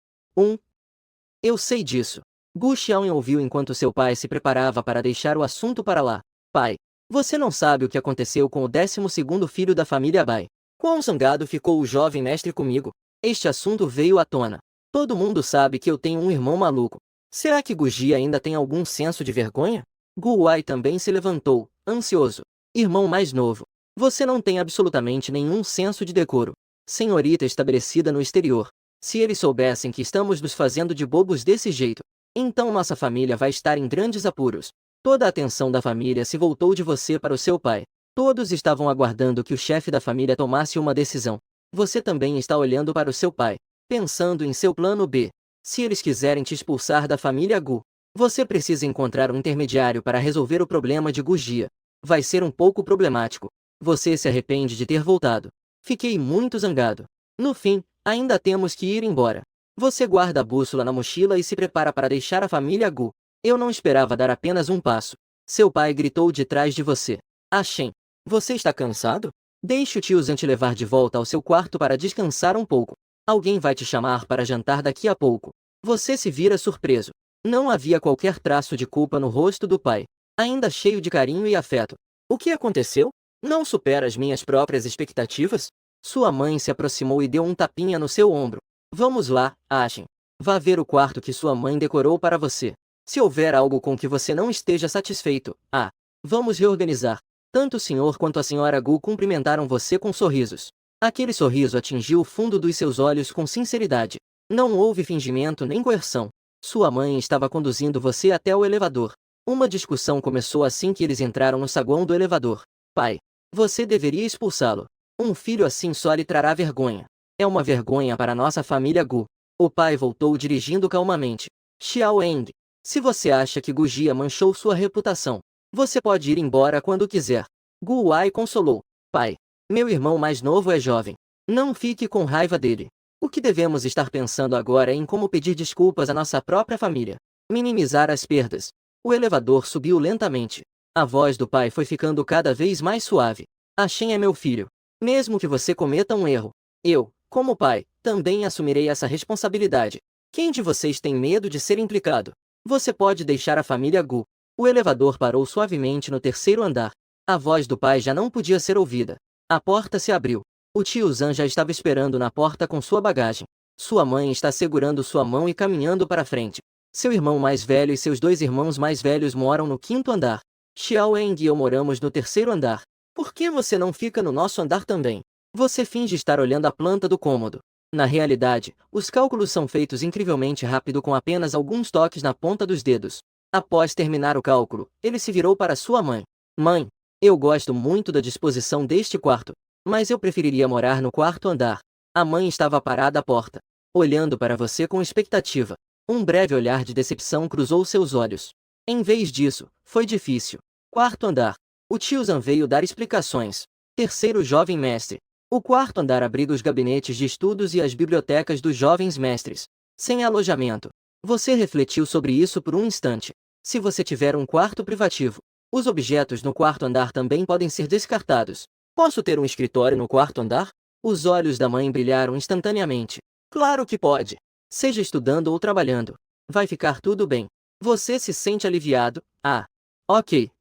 Eu sei disso. Gu Xiaoyun ouviu enquanto seu pai se preparava para deixar o assunto para lá. Pai, você não sabe o que aconteceu com o 12º filho da família Bai. Quão zangado ficou o jovem mestre comigo. Este assunto veio à tona. Todo mundo sabe que eu tenho um irmão maluco. Será que Guji ainda tem algum senso de vergonha? Gu Wai também se levantou, ansioso. Irmão mais novo. Você não tem absolutamente nenhum senso de decoro. Senhorita estabelecida no exterior. Se eles soubessem que estamos nos fazendo de bobos desse jeito, então nossa família vai estar em grandes apuros. Toda a atenção da família se voltou de você para o seu pai. Todos estavam aguardando que o chefe da família tomasse uma decisão. Você também está olhando para o seu pai, pensando em seu plano B. Se eles quiserem te expulsar da família Gu, você precisa encontrar um intermediário para resolver o problema de Gujia. Vai ser um pouco problemático. Você se arrepende de ter voltado. Fiquei muito zangado. No fim, ainda temos que ir embora. Você guarda a bússola na mochila e se prepara para deixar a família Gu. Eu não esperava dar apenas um passo. Seu pai gritou de trás de você. Shen, você está cansado? Deixe o tio Zan te levar de volta ao seu quarto para descansar um pouco. Alguém vai te chamar para jantar daqui a pouco. Você se vira surpreso. Não havia qualquer traço de culpa no rosto do pai, ainda cheio de carinho e afeto. O que aconteceu? Não supera as minhas próprias expectativas? Sua mãe se aproximou e deu um tapinha no seu ombro. Vamos lá, Ashen. Vá ver o quarto que sua mãe decorou para você. Se houver algo com que você não esteja satisfeito, vamos reorganizar. Tanto o senhor quanto a senhora Gu cumprimentaram você com sorrisos. Aquele sorriso atingiu o fundo dos seus olhos com sinceridade. Não houve fingimento nem coerção. Sua mãe estava conduzindo você até o elevador. Uma discussão começou assim que eles entraram no saguão do elevador. Pai, você deveria expulsá-lo. Um filho assim só lhe trará vergonha. É uma vergonha para nossa família Gu. O pai voltou dirigindo calmamente. Xiao Eng, se você acha que Gu Jia manchou sua reputação, você pode ir embora quando quiser. Gu Wai consolou. Pai, meu irmão mais novo é jovem. Não fique com raiva dele. O que devemos estar pensando agora é em como pedir desculpas à nossa própria família. Minimizar as perdas. O elevador subiu lentamente. A voz do pai foi ficando cada vez mais suave. Shen é meu filho. Mesmo que você cometa um erro, eu, como pai, também assumirei essa responsabilidade. Quem de vocês tem medo de ser implicado? Você pode deixar a família Gu. O elevador parou suavemente no terceiro andar. A voz do pai já não podia ser ouvida. A porta se abriu. O tio Zan já estava esperando na porta com sua bagagem. Sua mãe está segurando sua mão e caminhando para frente. Seu irmão mais velho e seus dois irmãos mais velhos moram no quinto andar. Xiao Eng e eu moramos no terceiro andar. Por que você não fica no nosso andar também? Você finge estar olhando a planta do cômodo. Na realidade, os cálculos são feitos incrivelmente rápido com apenas alguns toques na ponta dos dedos. Após terminar o cálculo, ele se virou para sua mãe. Mãe, eu gosto muito da disposição deste quarto, mas eu preferiria morar no quarto andar. A mãe estava parada à porta, olhando para você com expectativa. Um breve olhar de decepção cruzou seus olhos. Em vez disso, foi difícil. Quarto andar. O tio Zan veio dar explicações. Terceiro jovem mestre. O quarto andar abriga os gabinetes de estudos e as bibliotecas dos jovens mestres. Sem alojamento. Você refletiu sobre isso por um instante. Se você tiver um quarto privativo, os objetos no quarto andar também podem ser descartados. Posso ter um escritório no quarto andar? Os olhos da mãe brilharam instantaneamente. Claro que pode. Seja estudando ou trabalhando. Vai ficar tudo bem. Você se sente aliviado? Ok.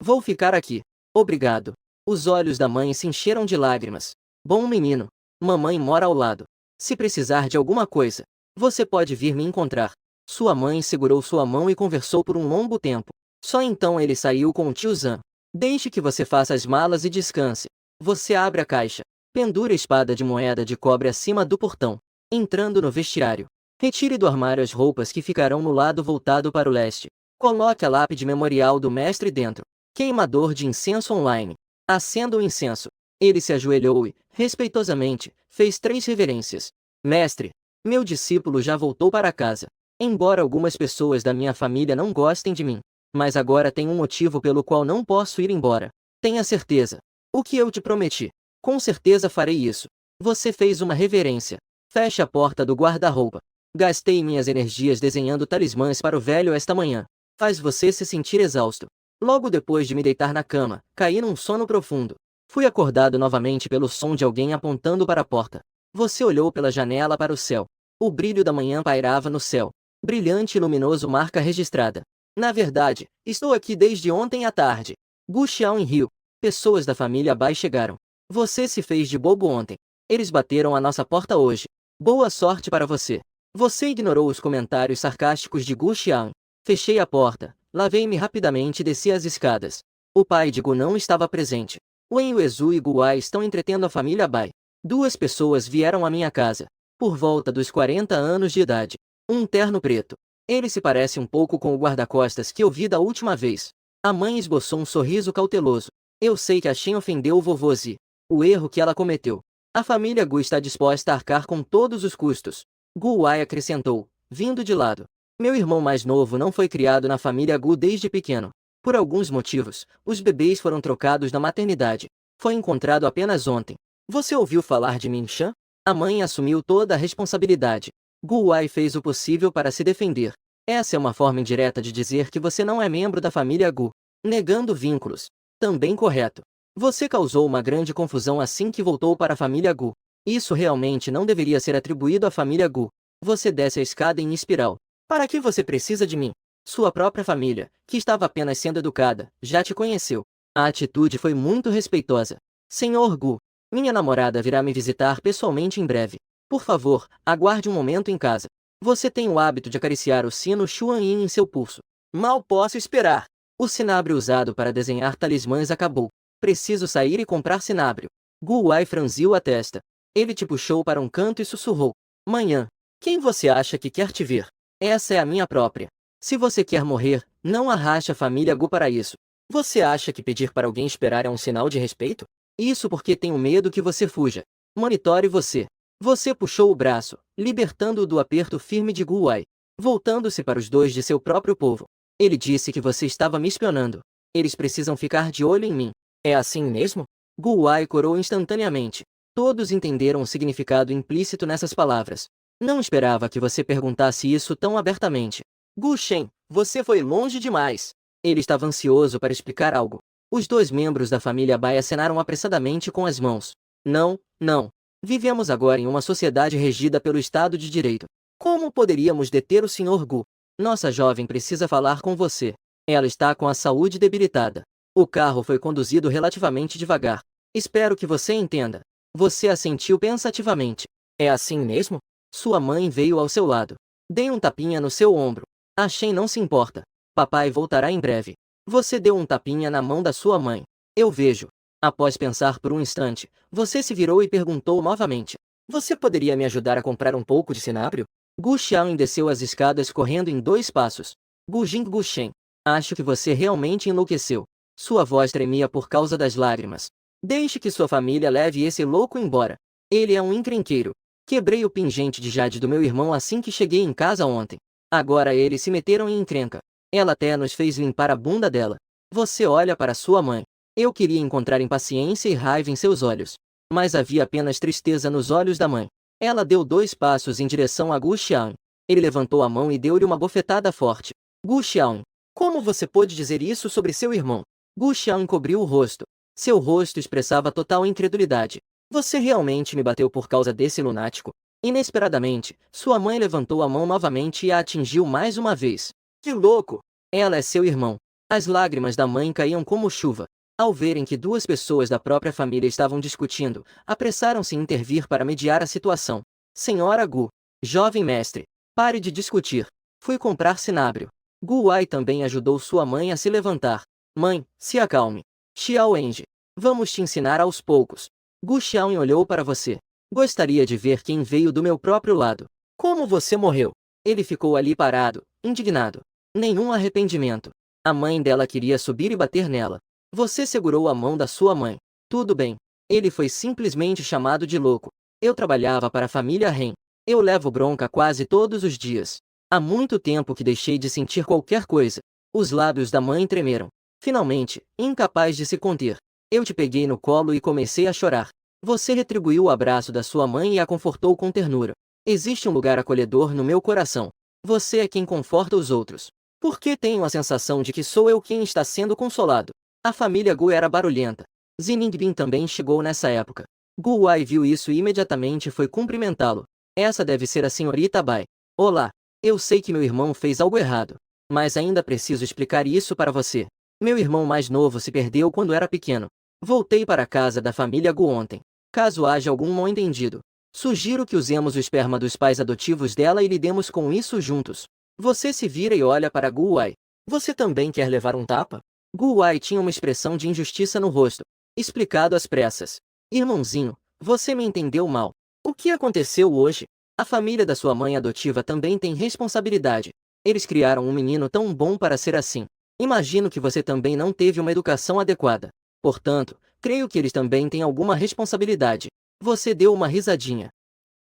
Vou ficar aqui. Obrigado. Os olhos da mãe se encheram de lágrimas. Bom menino. Mamãe mora ao lado. Se precisar de alguma coisa, você pode vir me encontrar. Sua mãe segurou sua mão e conversou por um longo tempo. Só então ele saiu com o tio Zan. Deixe que você faça as malas e descanse. Você abre a caixa. Pendura a espada de moeda de cobre acima do portão. Entrando no vestiário. Retire do armário as roupas que ficarão no lado voltado para o leste. Coloque a lápide memorial do mestre dentro. Queimador de incenso online. Acenda o incenso. Ele se ajoelhou e, respeitosamente, fez 3 reverências. Mestre, meu discípulo já voltou para casa. Embora algumas pessoas da minha família não gostem de mim, mas agora tem um motivo pelo qual não posso ir embora. Tenha certeza. O que eu te prometi. Com certeza farei isso. Você fez uma reverência. Feche a porta do guarda-roupa. Gastei minhas energias desenhando talismãs para o velho esta manhã. Faz você se sentir exausto. Logo depois de me deitar na cama, caí num sono profundo. Fui acordado novamente pelo som de alguém apontando para a porta. Você olhou pela janela para o céu. O brilho da manhã pairava no céu. Brilhante e luminoso, marca registrada. Na verdade, estou aqui desde ontem à tarde. Gu Xiao em Rio. Pessoas da família Bai chegaram. Você se fez de bobo ontem. Eles bateram à nossa porta hoje. Boa sorte para você. Você ignorou os comentários sarcásticos de Gu Xiao. Fechei a porta, lavei-me rapidamente e desci as escadas. O pai de Gu não estava presente. Wen Yuezu e Gu Wai estão entretendo a família Bai. Duas pessoas vieram à minha casa, por volta dos 40 anos de idade. Um terno preto. Ele se parece um pouco com o guarda-costas que eu vi da última vez. A mãe esboçou um sorriso cauteloso. Eu sei que a Shen ofendeu o vovô Zi. O erro que ela cometeu. A família Gu está disposta a arcar com todos os custos. Gu Wai acrescentou, vindo de lado. Meu irmão mais novo não foi criado na família Gu desde pequeno. Por alguns motivos, os bebês foram trocados na maternidade. Foi encontrado apenas ontem. Você ouviu falar de Min Shan? A mãe assumiu toda a responsabilidade. Gu Wai fez o possível para se defender. Essa é uma forma indireta de dizer que você não é membro da família Gu, negando vínculos. Também correto. Você causou uma grande confusão assim que voltou para a família Gu. Isso realmente não deveria ser atribuído à família Gu. Você desce a escada em espiral. Para que você precisa de mim? Sua própria família, que estava apenas sendo educada, já te conheceu. A atitude foi muito respeitosa. Senhor Gu, minha namorada virá me visitar pessoalmente em breve. Por favor, aguarde um momento em casa. Você tem o hábito de acariciar o sino Xuanyin em seu pulso. Mal posso esperar. O cinábrio usado para desenhar talismãs acabou. Preciso sair e comprar cinábrio. Gu Wai franziu a testa. Ele te puxou para um canto e sussurrou. Manhã. Quem você acha que quer te ver? Essa é a minha própria. Se você quer morrer, não arraste a família Gu para isso. Você acha que pedir para alguém esperar é um sinal de respeito? Isso porque tenho medo que você fuja. Monitore você. Você puxou o braço, libertando-o do aperto firme de Gu Wai, voltando-se para os dois de seu próprio povo. Ele disse que você estava me espionando. Eles precisam ficar de olho em mim. É assim mesmo? Gu Wai corou instantaneamente. Todos entenderam o significado implícito nessas palavras. Não esperava que você perguntasse isso tão abertamente. Gu Shen, você foi longe demais. Ele estava ansioso para explicar algo. Os dois membros da família Bai acenaram apressadamente com as mãos. Não, não. Vivemos agora em uma sociedade regida pelo Estado de Direito. Como poderíamos deter o Sr. Gu? Nossa jovem precisa falar com você. Ela está com a saúde debilitada. O carro foi conduzido relativamente devagar. Espero que você entenda. Você assentiu pensativamente. É assim mesmo? Sua mãe veio ao seu lado. Dei um tapinha no seu ombro. A Shen não se importa. Papai voltará em breve. Você deu um tapinha na mão da sua mãe. Eu vejo. Após pensar por um instante, você se virou e perguntou novamente. Você poderia me ajudar a comprar um pouco de cinábrio? Gu Xiaoyin desceu as escadas correndo em 2 passos. Gu Jing Gu Shen. Acho que você realmente enlouqueceu. Sua voz tremia por causa das lágrimas. Deixe que sua família leve esse louco embora. Ele é um encrenqueiro. Quebrei o pingente de jade do meu irmão assim que cheguei em casa ontem. Agora eles se meteram em encrenca. Ela até nos fez limpar a bunda dela. Você olha para sua mãe. Eu queria encontrar impaciência e raiva em seus olhos. Mas havia apenas tristeza nos olhos da mãe. Ela deu 2 passos em direção a Gu Xiaoyin. Ele levantou a mão e deu-lhe uma bofetada forte. Gu Xiaoyin, como você pôde dizer isso sobre seu irmão? Gu Xiaoyin cobriu o rosto. Seu rosto expressava total incredulidade. Você realmente me bateu por causa desse lunático? Inesperadamente, sua mãe levantou a mão novamente e a atingiu mais uma vez. Que louco! Ela é seu irmão. As lágrimas da mãe caíam como chuva. Ao verem que 2 pessoas da própria família estavam discutindo, apressaram-se em intervir para mediar a situação. Senhora Gu, jovem mestre, pare de discutir. Fui comprar cinábrio. Gu Wai também ajudou sua mãe a se levantar. Mãe, se acalme. Xiao Wenji, vamos te ensinar aos poucos. Gu Xiaoyin olhou para você. Gostaria de ver quem veio do meu próprio lado. Como você morreu? Ele ficou ali parado, indignado. Nenhum arrependimento. A mãe dela queria subir e bater nela. Você segurou a mão da sua mãe. Tudo bem. Ele foi simplesmente chamado de louco. Eu trabalhava para a família Ren. Eu levo bronca quase todos os dias. Há muito tempo que deixei de sentir qualquer coisa. Os lábios da mãe tremeram. Finalmente, incapaz de se conter, eu te peguei no colo e comecei a chorar. Você retribuiu o abraço da sua mãe e a confortou com ternura. Existe um lugar acolhedor no meu coração. Você é quem conforta os outros. Por que tenho a sensação de que sou eu quem está sendo consolado? A família Gu era barulhenta. Ziningbin também chegou nessa época. Gu Wai viu isso e imediatamente foi cumprimentá-lo. Essa deve ser a senhorita Bai. Olá. Eu sei que meu irmão fez algo errado. Mas ainda preciso explicar isso para você. Meu irmão mais novo se perdeu quando era pequeno. Voltei para a casa da família Gu ontem. Caso haja algum mal-entendido, sugiro que usemos o esperma dos pais adotivos dela e lidemos com isso juntos. Você se vira e olha para Gu Wai. Você também quer levar um tapa? Gu Wai tinha uma expressão de injustiça no rosto. Explicado às pressas. Irmãozinho, você me entendeu mal. O que aconteceu hoje? A família da sua mãe adotiva também tem responsabilidade. Eles criaram um menino tão bom para ser assim. Imagino que você também não teve uma educação adequada. Portanto, creio que eles também têm alguma responsabilidade. Você deu uma risadinha.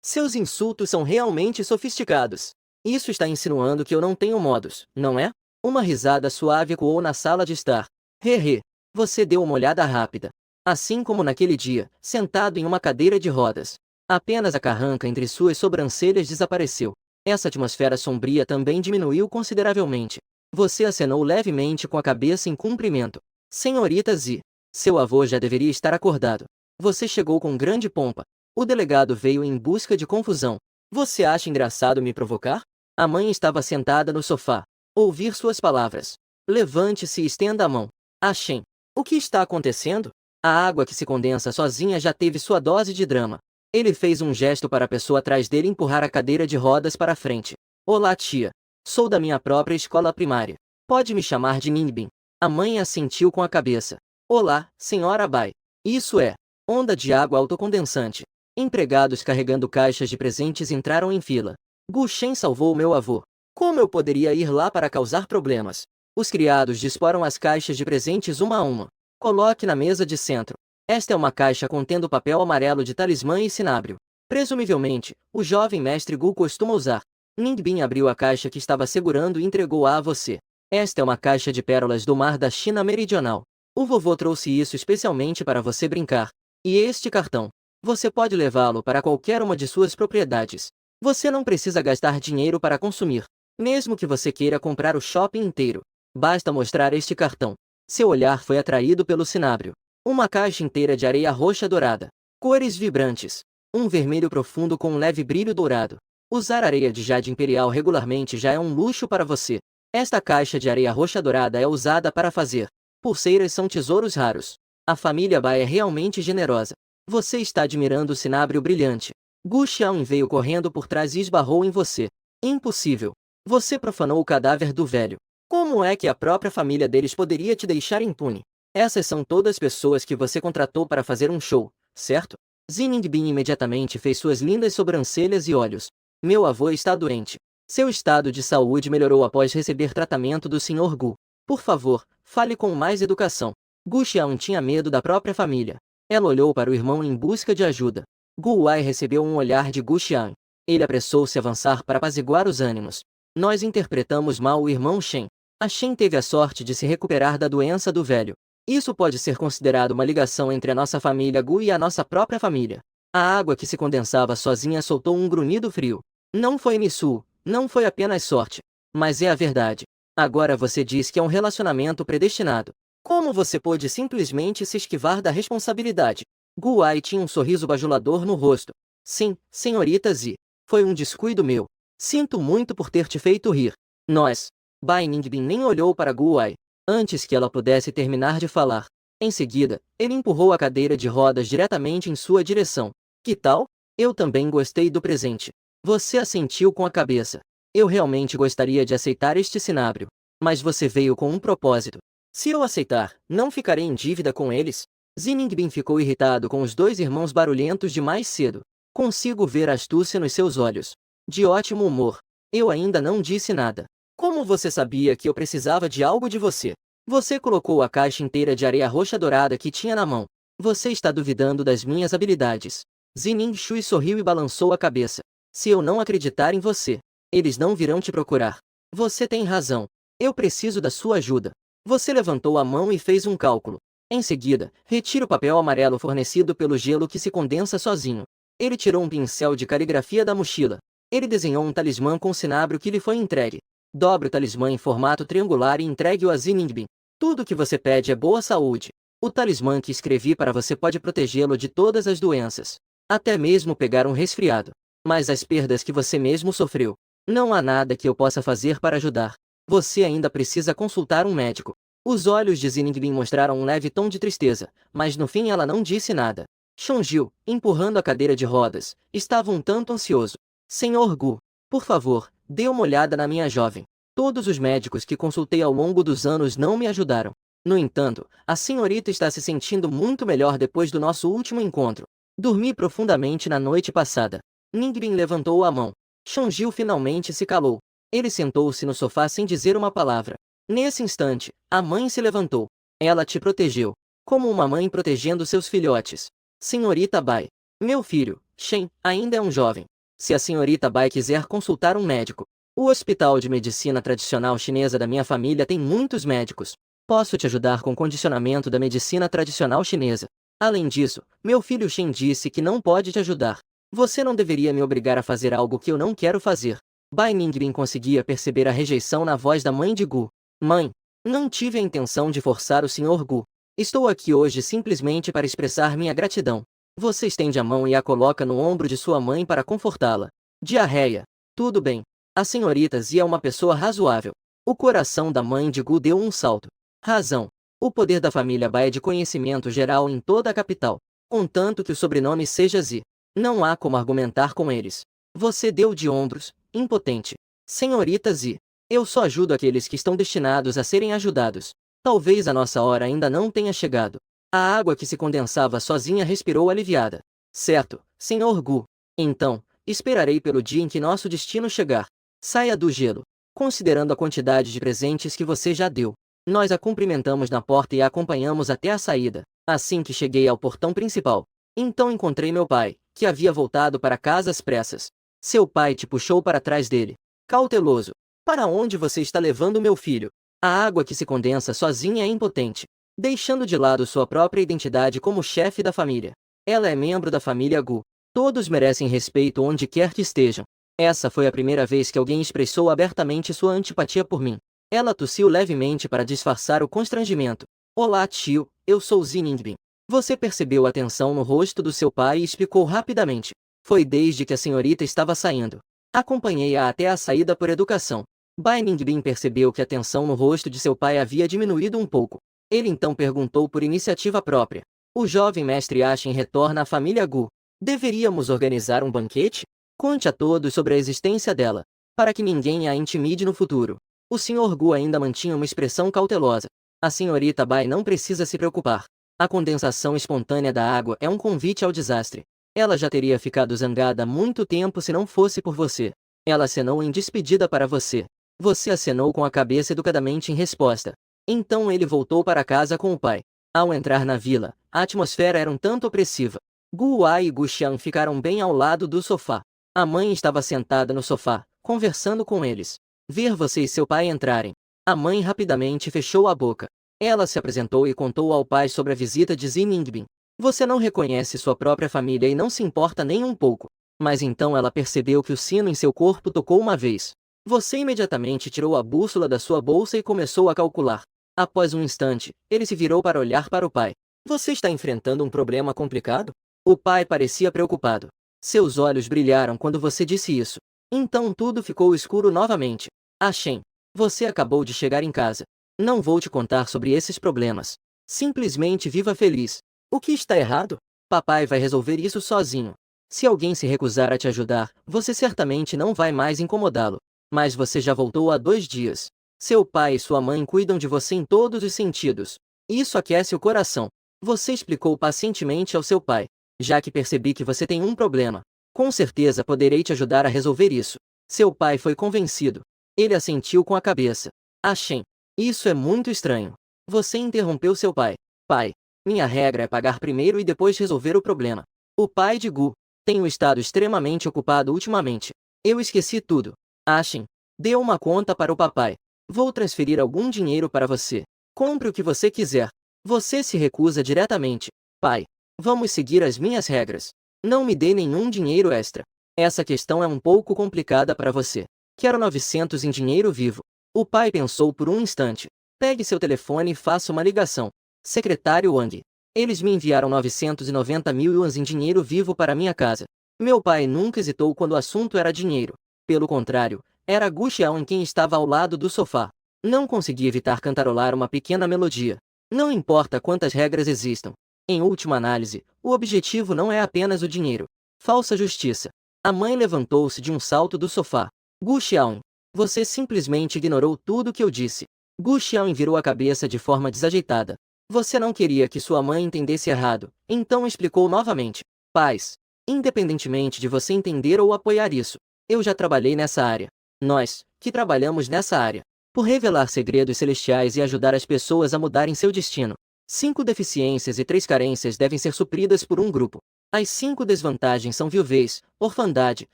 Seus insultos são realmente sofisticados. Isso está insinuando que eu não tenho modos, não é? Uma risada suave ecoou na sala de estar. Hehe. Você deu uma olhada rápida. Assim como naquele dia, sentado em uma cadeira de rodas. Apenas a carranca entre suas sobrancelhas desapareceu. Essa atmosfera sombria também diminuiu consideravelmente. Você acenou levemente com a cabeça em cumprimento. Senhorita Z. Seu avô já deveria estar acordado. Você chegou com grande pompa. O delegado veio em busca de confusão. Você acha engraçado me provocar? A mãe estava sentada no sofá. Ouvir suas palavras. Levante-se e estenda a mão. Shen. O que está acontecendo? A água que se condensa sozinha já teve sua dose de drama. Ele fez um gesto para a pessoa atrás dele empurrar a cadeira de rodas para a frente. Olá, tia. Sou da minha própria escola primária. Pode me chamar de Ningbin. A mãe assentiu com a cabeça. Olá, senhora Bai. Isso é. Onda de água autocondensante. Empregados carregando caixas de presentes entraram em fila. Gu Shen salvou meu avô. Como eu poderia ir lá para causar problemas? Os criados disporam as caixas de presentes uma a uma. Coloque na mesa de centro. Esta é uma caixa contendo papel amarelo de talismã e cinábrio. Presumivelmente, o jovem mestre Gu costuma usar. Ningbin abriu a caixa que estava segurando e entregou-a a você. Esta é uma caixa de pérolas do mar da China Meridional. O vovô trouxe isso especialmente para você brincar. E este cartão. Você pode levá-lo para qualquer uma de suas propriedades. Você não precisa gastar dinheiro para consumir. Mesmo que você queira comprar o shopping inteiro. Basta mostrar este cartão. Seu olhar foi atraído pelo cinábrio. Uma caixa inteira de areia roxa dourada. Cores vibrantes. Um vermelho profundo com um leve brilho dourado. Usar areia de jade imperial regularmente já é um luxo para você. Esta caixa de areia roxa dourada é usada para fazer. Pulseiras são tesouros raros. A família Bai é realmente generosa. Você está admirando o cinábrio brilhante. Gu Xiaoyin veio correndo por trás e esbarrou em você. Impossível. Você profanou o cadáver do velho. Como é que a própria família deles poderia te deixar impune? Essas são todas pessoas que você contratou para fazer um show, certo? Ziningbin imediatamente fez suas lindas sobrancelhas e olhos. Meu avô está doente. Seu estado de saúde melhorou após receber tratamento do Sr. Gu. Por favor, fale com mais educação. Gu Xiaoyin tinha medo da própria família. Ela olhou para o irmão em busca de ajuda. Gu Wai recebeu um olhar de Gu Xiaoyin. Ele apressou-se a avançar para apaziguar os ânimos. Nós interpretamos mal o irmão Shen. A Shen teve a sorte de se recuperar da doença do velho. Isso pode ser considerado uma ligação entre a nossa família Gu e a nossa própria família. A água que se condensava sozinha soltou um grunhido frio. Não foi Nisu, não foi apenas sorte. Mas é a verdade. Agora você diz que é um relacionamento predestinado. Como você pôde simplesmente se esquivar da responsabilidade? Gu Wai tinha um sorriso bajulador no rosto. Sim, senhorita Z. Foi um descuido meu. Sinto muito por ter te feito rir. Nós. Bai Ningbin nem olhou para Gu Wai, antes que ela pudesse terminar de falar. Em seguida, ele empurrou a cadeira de rodas diretamente em sua direção. Que tal? Eu também gostei do presente. Você assentiu com a cabeça. Eu realmente gostaria de aceitar este cinábrio. Mas você veio com um propósito. Se eu aceitar, não ficarei em dívida com eles? Ziningbin ficou irritado com os dois irmãos barulhentos de mais cedo. Consigo ver a astúcia nos seus olhos. De ótimo humor. Eu ainda não disse nada. Como você sabia que eu precisava de algo de você? Você colocou a caixa inteira de areia roxa dourada que tinha na mão. Você está duvidando das minhas habilidades. Zining Shui sorriu e balançou a cabeça. Se eu não acreditar em você, eles não virão te procurar. Você tem razão. Eu preciso da sua ajuda. Você levantou a mão e fez um cálculo. Em seguida, retira o papel amarelo fornecido pelo gelo que se condensa sozinho. Ele tirou um pincel de caligrafia da mochila. Ele desenhou um talismã com cinábrio que lhe foi entregue. Dobre o talismã em formato triangular e entregue-o a Ziningbin. Tudo o que você pede é boa saúde. O talismã que escrevi para você pode protegê-lo de todas as doenças. Até mesmo pegar um resfriado. Mas as perdas que você mesmo sofreu. Não há nada que eu possa fazer para ajudar. Você ainda precisa consultar um médico. Os olhos de Ziningbin mostraram um leve tom de tristeza, mas no fim ela não disse nada. Shonjiu, empurrando a cadeira de rodas, estava um tanto ansioso. Senhor Gu, por favor, dê uma olhada na minha jovem. Todos os médicos que consultei ao longo dos anos não me ajudaram. No entanto, a senhorita está se sentindo muito melhor depois do nosso último encontro. Dormi profundamente na noite passada. Ningbin levantou a mão. Chonjil finalmente se calou. Ele sentou-se no sofá sem dizer uma palavra. Nesse instante, a mãe se levantou. Ela te protegeu. Como uma mãe protegendo seus filhotes. Senhorita Bai. Meu filho, Shen, ainda é um jovem. Se a senhorita Bai quiser consultar um médico, o Hospital de Medicina Tradicional Chinesa da minha família tem muitos médicos. Posso te ajudar com o condicionamento da medicina tradicional chinesa. Além disso, meu filho Shen disse que não pode te ajudar. Você não deveria me obrigar a fazer algo que eu não quero fazer. Bai Ningbin conseguia perceber a rejeição na voz da mãe de Gu. Mãe, não tive a intenção de forçar o Sr. Gu. Estou aqui hoje simplesmente para expressar minha gratidão. Você estende a mão e a coloca no ombro de sua mãe para confortá-la. Diarreia. Tudo bem. A senhorita Zi é uma pessoa razoável. O coração da mãe de Gu deu um salto. Razão. O poder da família Bai é de conhecimento geral em toda a capital. Contanto que o sobrenome seja Zi. Não há como argumentar com eles. Você deu de ombros, impotente. Senhorita Zi. Eu só ajudo aqueles que estão destinados a serem ajudados. Talvez a nossa hora ainda não tenha chegado. A água que se condensava sozinha respirou aliviada. Certo, Sr. Gu. Então, esperarei pelo dia em que nosso destino chegar. Saia do gelo. Considerando a quantidade de presentes que você já deu. Nós a cumprimentamos na porta e a acompanhamos até a saída. Assim que cheguei ao portão principal, então encontrei meu pai, que havia voltado para casa às pressas. Seu pai te puxou para trás dele. Cauteloso. Para onde você está levando meu filho? A água que se condensa sozinha é impotente, deixando de lado sua própria identidade como chefe da família. Ela é membro da família Gu. Todos merecem respeito onde quer que estejam. Essa foi a primeira vez que alguém expressou abertamente sua antipatia por mim. Ela tossiu levemente para disfarçar o constrangimento. Olá, tio, eu sou Zi Ningbin. Você percebeu a tensão no rosto do seu pai e explicou rapidamente. Foi desde que a senhorita estava saindo. Acompanhei-a até a saída por educação. Bai Ningbin percebeu que a tensão no rosto de seu pai havia diminuído um pouco. Ele então perguntou por iniciativa própria. O jovem mestre Ashen retorna à família Gu. Deveríamos organizar um banquete? Conte a todos sobre a existência dela, para que ninguém a intimide no futuro. O Sr. Gu ainda mantinha uma expressão cautelosa. A senhorita Bai não precisa se preocupar. A condensação espontânea da água é um convite ao desastre. Ela já teria ficado zangada há muito tempo se não fosse por você. Ela acenou em despedida para você. Você acenou com a cabeça educadamente em resposta. Então ele voltou para casa com o pai. Ao entrar na vila, a atmosfera era um tanto opressiva. Gu Wai e Gu Xiang ficaram bem ao lado do sofá. A mãe estava sentada no sofá, conversando com eles. Ver você e seu pai entrarem. A mãe rapidamente fechou a boca. Ela se apresentou e contou ao pai sobre a visita de Zi Ningbin. Você não reconhece sua própria família e não se importa nem um pouco. Mas então ela percebeu que o sino em seu corpo tocou uma vez. Você imediatamente tirou a bússola da sua bolsa e começou a calcular. Após um instante, ele se virou para olhar para o pai. Você está enfrentando um problema complicado? O pai parecia preocupado. Seus olhos brilharam quando você disse isso. Então tudo ficou escuro novamente. Ashen, você acabou de chegar em casa. Não vou te contar sobre esses problemas. Simplesmente viva feliz. O que está errado? Papai vai resolver isso sozinho. Se alguém se recusar a te ajudar, você certamente não vai mais incomodá-lo. Mas você já voltou há 2 dias. Seu pai e sua mãe cuidam de você em todos os sentidos. Isso aquece o coração. Você explicou pacientemente ao seu pai. Já que percebi que você tem um problema, com certeza poderei te ajudar a resolver isso. Seu pai foi convencido. Ele assentiu com a cabeça. Ashen, isso é muito estranho. Você interrompeu seu pai. Pai, minha regra é pagar primeiro e depois resolver o problema. O pai de Gu. Tenho estado extremamente ocupado ultimamente. Eu esqueci tudo. Ashen, dê uma conta para o papai. Vou transferir algum dinheiro para você. Compre o que você quiser. Você se recusa diretamente. Pai, vamos seguir as minhas regras. Não me dê nenhum dinheiro extra. Essa questão é um pouco complicada para você. Quero 900 em dinheiro vivo. O pai pensou por um instante. Pegue seu telefone e faça uma ligação. Secretário Wang. Eles me enviaram 990 mil yuans em dinheiro vivo para minha casa. Meu pai nunca hesitou quando o assunto era dinheiro. Pelo contrário, era Gu Xiao quem estava ao lado do sofá. Não consegui evitar cantarolar uma pequena melodia. Não importa quantas regras existam. Em última análise, o objetivo não é apenas o dinheiro. Falsa justiça. A mãe levantou-se de um salto do sofá. Gu Xiao, você simplesmente ignorou tudo o que eu disse. Gu Xiaoyin virou a cabeça de forma desajeitada. Você não queria que sua mãe entendesse errado, então explicou novamente. Paz. Independentemente de você entender ou apoiar isso, eu já trabalhei nessa área. Nós, que trabalhamos nessa área, por revelar segredos celestiais e ajudar as pessoas a mudarem seu destino. 5 deficiências e 3 carências devem ser supridas por um grupo. As 5 desvantagens são viuvez, orfandade,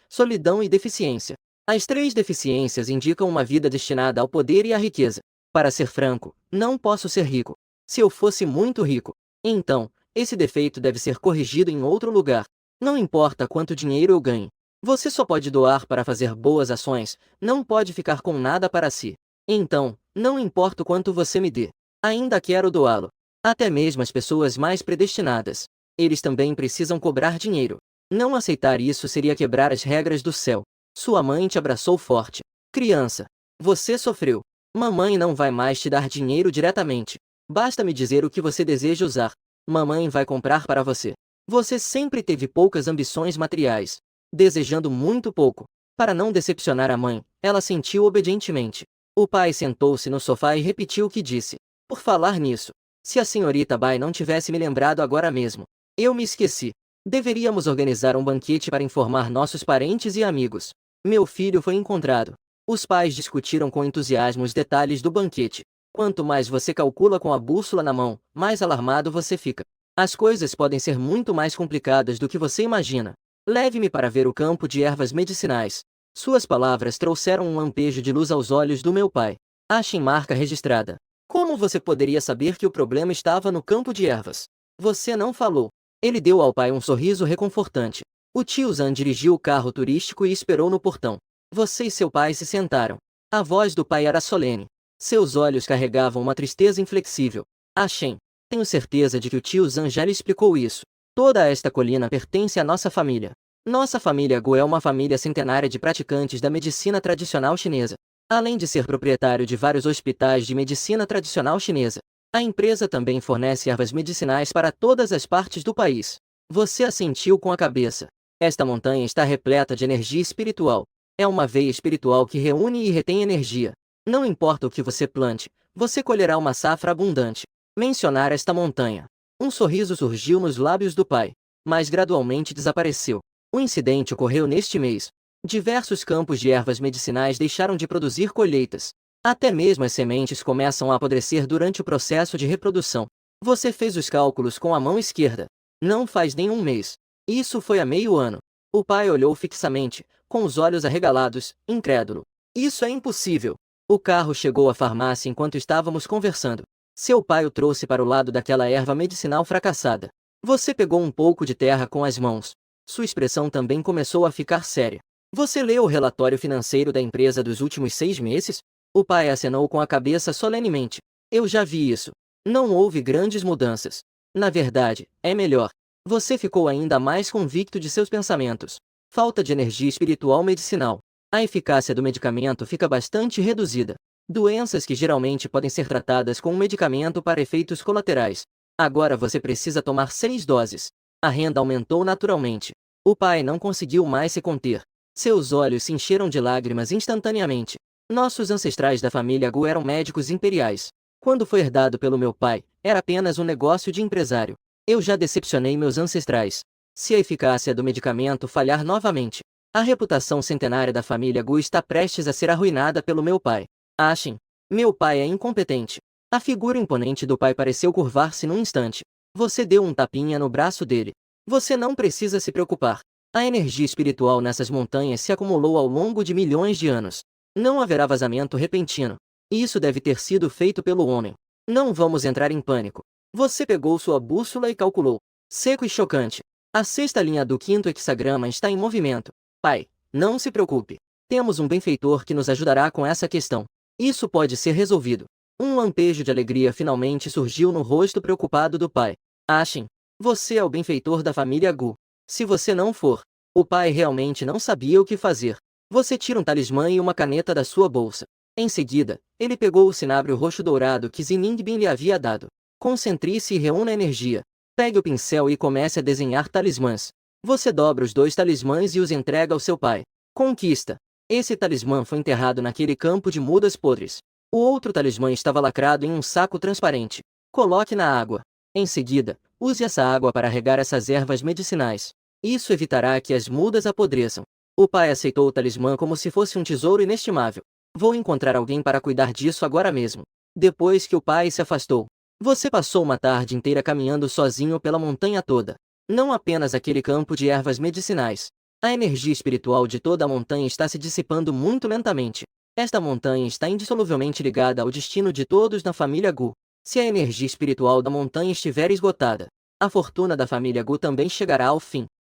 solidão e deficiência. As 3 deficiências indicam uma vida destinada ao poder e à riqueza. Para ser franco, não posso ser rico. Se eu fosse muito rico, então, esse defeito deve ser corrigido em outro lugar. Não importa quanto dinheiro eu ganhe. Você só pode doar para fazer boas ações, não pode ficar com nada para si. Então, não importa o quanto você me dê. Ainda quero doá-lo. Até mesmo as pessoas mais predestinadas. Eles também precisam cobrar dinheiro. Não aceitar isso seria quebrar as regras do céu. Sua mãe te abraçou forte. Criança, você sofreu. Mamãe não vai mais te dar dinheiro diretamente. Basta me dizer o que você deseja usar. Mamãe vai comprar para você. Você sempre teve poucas ambições materiais, desejando muito pouco. Para não decepcionar a mãe, ela sentiu obedientemente. O pai sentou-se no sofá e repetiu o que disse. Por falar nisso, se a senhorita Bai não tivesse me lembrado agora mesmo, eu me esqueci. Deveríamos organizar um banquete para informar nossos parentes e amigos. Meu filho foi encontrado. Os pais discutiram com entusiasmo os detalhes do banquete. Quanto mais você calcula com a bússola na mão, mais alarmado você fica. As coisas podem ser muito mais complicadas do que você imagina. Leve-me para ver o campo de ervas medicinais. Suas palavras trouxeram um lampejo de luz aos olhos do meu pai. Achem marca registrada. Como você poderia saber que o problema estava no campo de ervas? Você não falou. Ele deu ao pai um sorriso reconfortante. O tio Zan dirigiu o carro turístico e esperou no portão. Você e seu pai se sentaram. A voz do pai era solene. Seus olhos carregavam uma tristeza inflexível. Shen, tenho certeza de que o tio Zan já lhe explicou isso. Toda esta colina pertence à nossa família. Nossa família Gu é uma família centenária de praticantes da medicina tradicional chinesa. Além de ser proprietário de vários hospitais de medicina tradicional chinesa, a empresa também fornece ervas medicinais para todas as partes do país. Você assentiu com a cabeça. Esta montanha está repleta de energia espiritual. É uma veia espiritual que reúne e retém energia. Não importa o que você plante, você colherá uma safra abundante. Mencionar esta montanha. Um sorriso surgiu nos lábios do pai, mas gradualmente desapareceu. O incidente ocorreu neste mês. Diversos campos de ervas medicinais deixaram de produzir colheitas. Até mesmo as sementes começam a apodrecer durante o processo de reprodução. Você fez os cálculos com a mão esquerda. Não faz nem um mês. Isso foi há meio ano. O pai olhou fixamente, com os olhos arregalados, incrédulo. Isso é impossível. O carro chegou à farmácia enquanto estávamos conversando. Seu pai o trouxe para o lado daquela erva medicinal fracassada. Você pegou um pouco de terra com as mãos. Sua expressão também começou a ficar séria. Você leu o relatório financeiro da empresa dos últimos 6 meses? O pai acenou com a cabeça solenemente. Eu já vi isso. Não houve grandes mudanças. Na verdade, é melhor. Você ficou ainda mais convicto de seus pensamentos. Falta de energia espiritual medicinal. A eficácia do medicamento fica bastante reduzida. Doenças que geralmente podem ser tratadas com um medicamento para efeitos colaterais. Agora você precisa tomar 6 doses. A renda aumentou naturalmente. O pai não conseguiu mais se conter. Seus olhos se encheram de lágrimas instantaneamente. Nossos ancestrais da família Gu eram médicos imperiais. Quando foi herdado pelo meu pai, era apenas um negócio de empresário. Eu já decepcionei meus ancestrais. Se a eficácia do medicamento falhar novamente, a reputação centenária da família Gu está prestes a ser arruinada pelo meu pai. Achem, meu pai é incompetente. A figura imponente do pai pareceu curvar-se num instante. Você deu um tapinha no braço dele. Você não precisa se preocupar. A energia espiritual nessas montanhas se acumulou ao longo de milhões de anos. Não haverá vazamento repentino. Isso deve ter sido feito pelo homem. Não vamos entrar em pânico. Você pegou sua bússola e calculou. Seco e chocante. A sexta linha do quinto hexagrama está em movimento. Pai, não se preocupe. Temos um benfeitor que nos ajudará com essa questão. Isso pode ser resolvido. Um lampejo de alegria finalmente surgiu no rosto preocupado do pai. Achem, você é o benfeitor da família Gu. Se você não for, o pai realmente não sabia o que fazer. Você tira um talismã e uma caneta da sua bolsa. Em seguida, ele pegou o cinábrio roxo dourado que Ziningbin lhe havia dado. Concentre-se e reúna energia. Pegue o pincel e comece a desenhar talismãs. Você dobra os 2 talismãs e os entrega ao seu pai. Conquista. Esse talismã foi enterrado naquele campo de mudas podres. O outro talismã estava lacrado em um saco transparente. Coloque na água. Em seguida, use essa água para regar essas ervas medicinais. Isso evitará que as mudas apodreçam. O pai aceitou o talismã como se fosse um tesouro inestimável. Vou encontrar alguém para cuidar disso agora mesmo. Depois que o pai se afastou, você passou uma tarde inteira caminhando sozinho pela montanha toda. Não apenas aquele campo de ervas medicinais. A energia espiritual de toda a montanha está se dissipando muito lentamente. Esta montanha está indissoluvelmente ligada ao destino de todos na família Gu. Se a energia espiritual da montanha estiver esgotada, a fortuna da família Gu também chegará ao fim.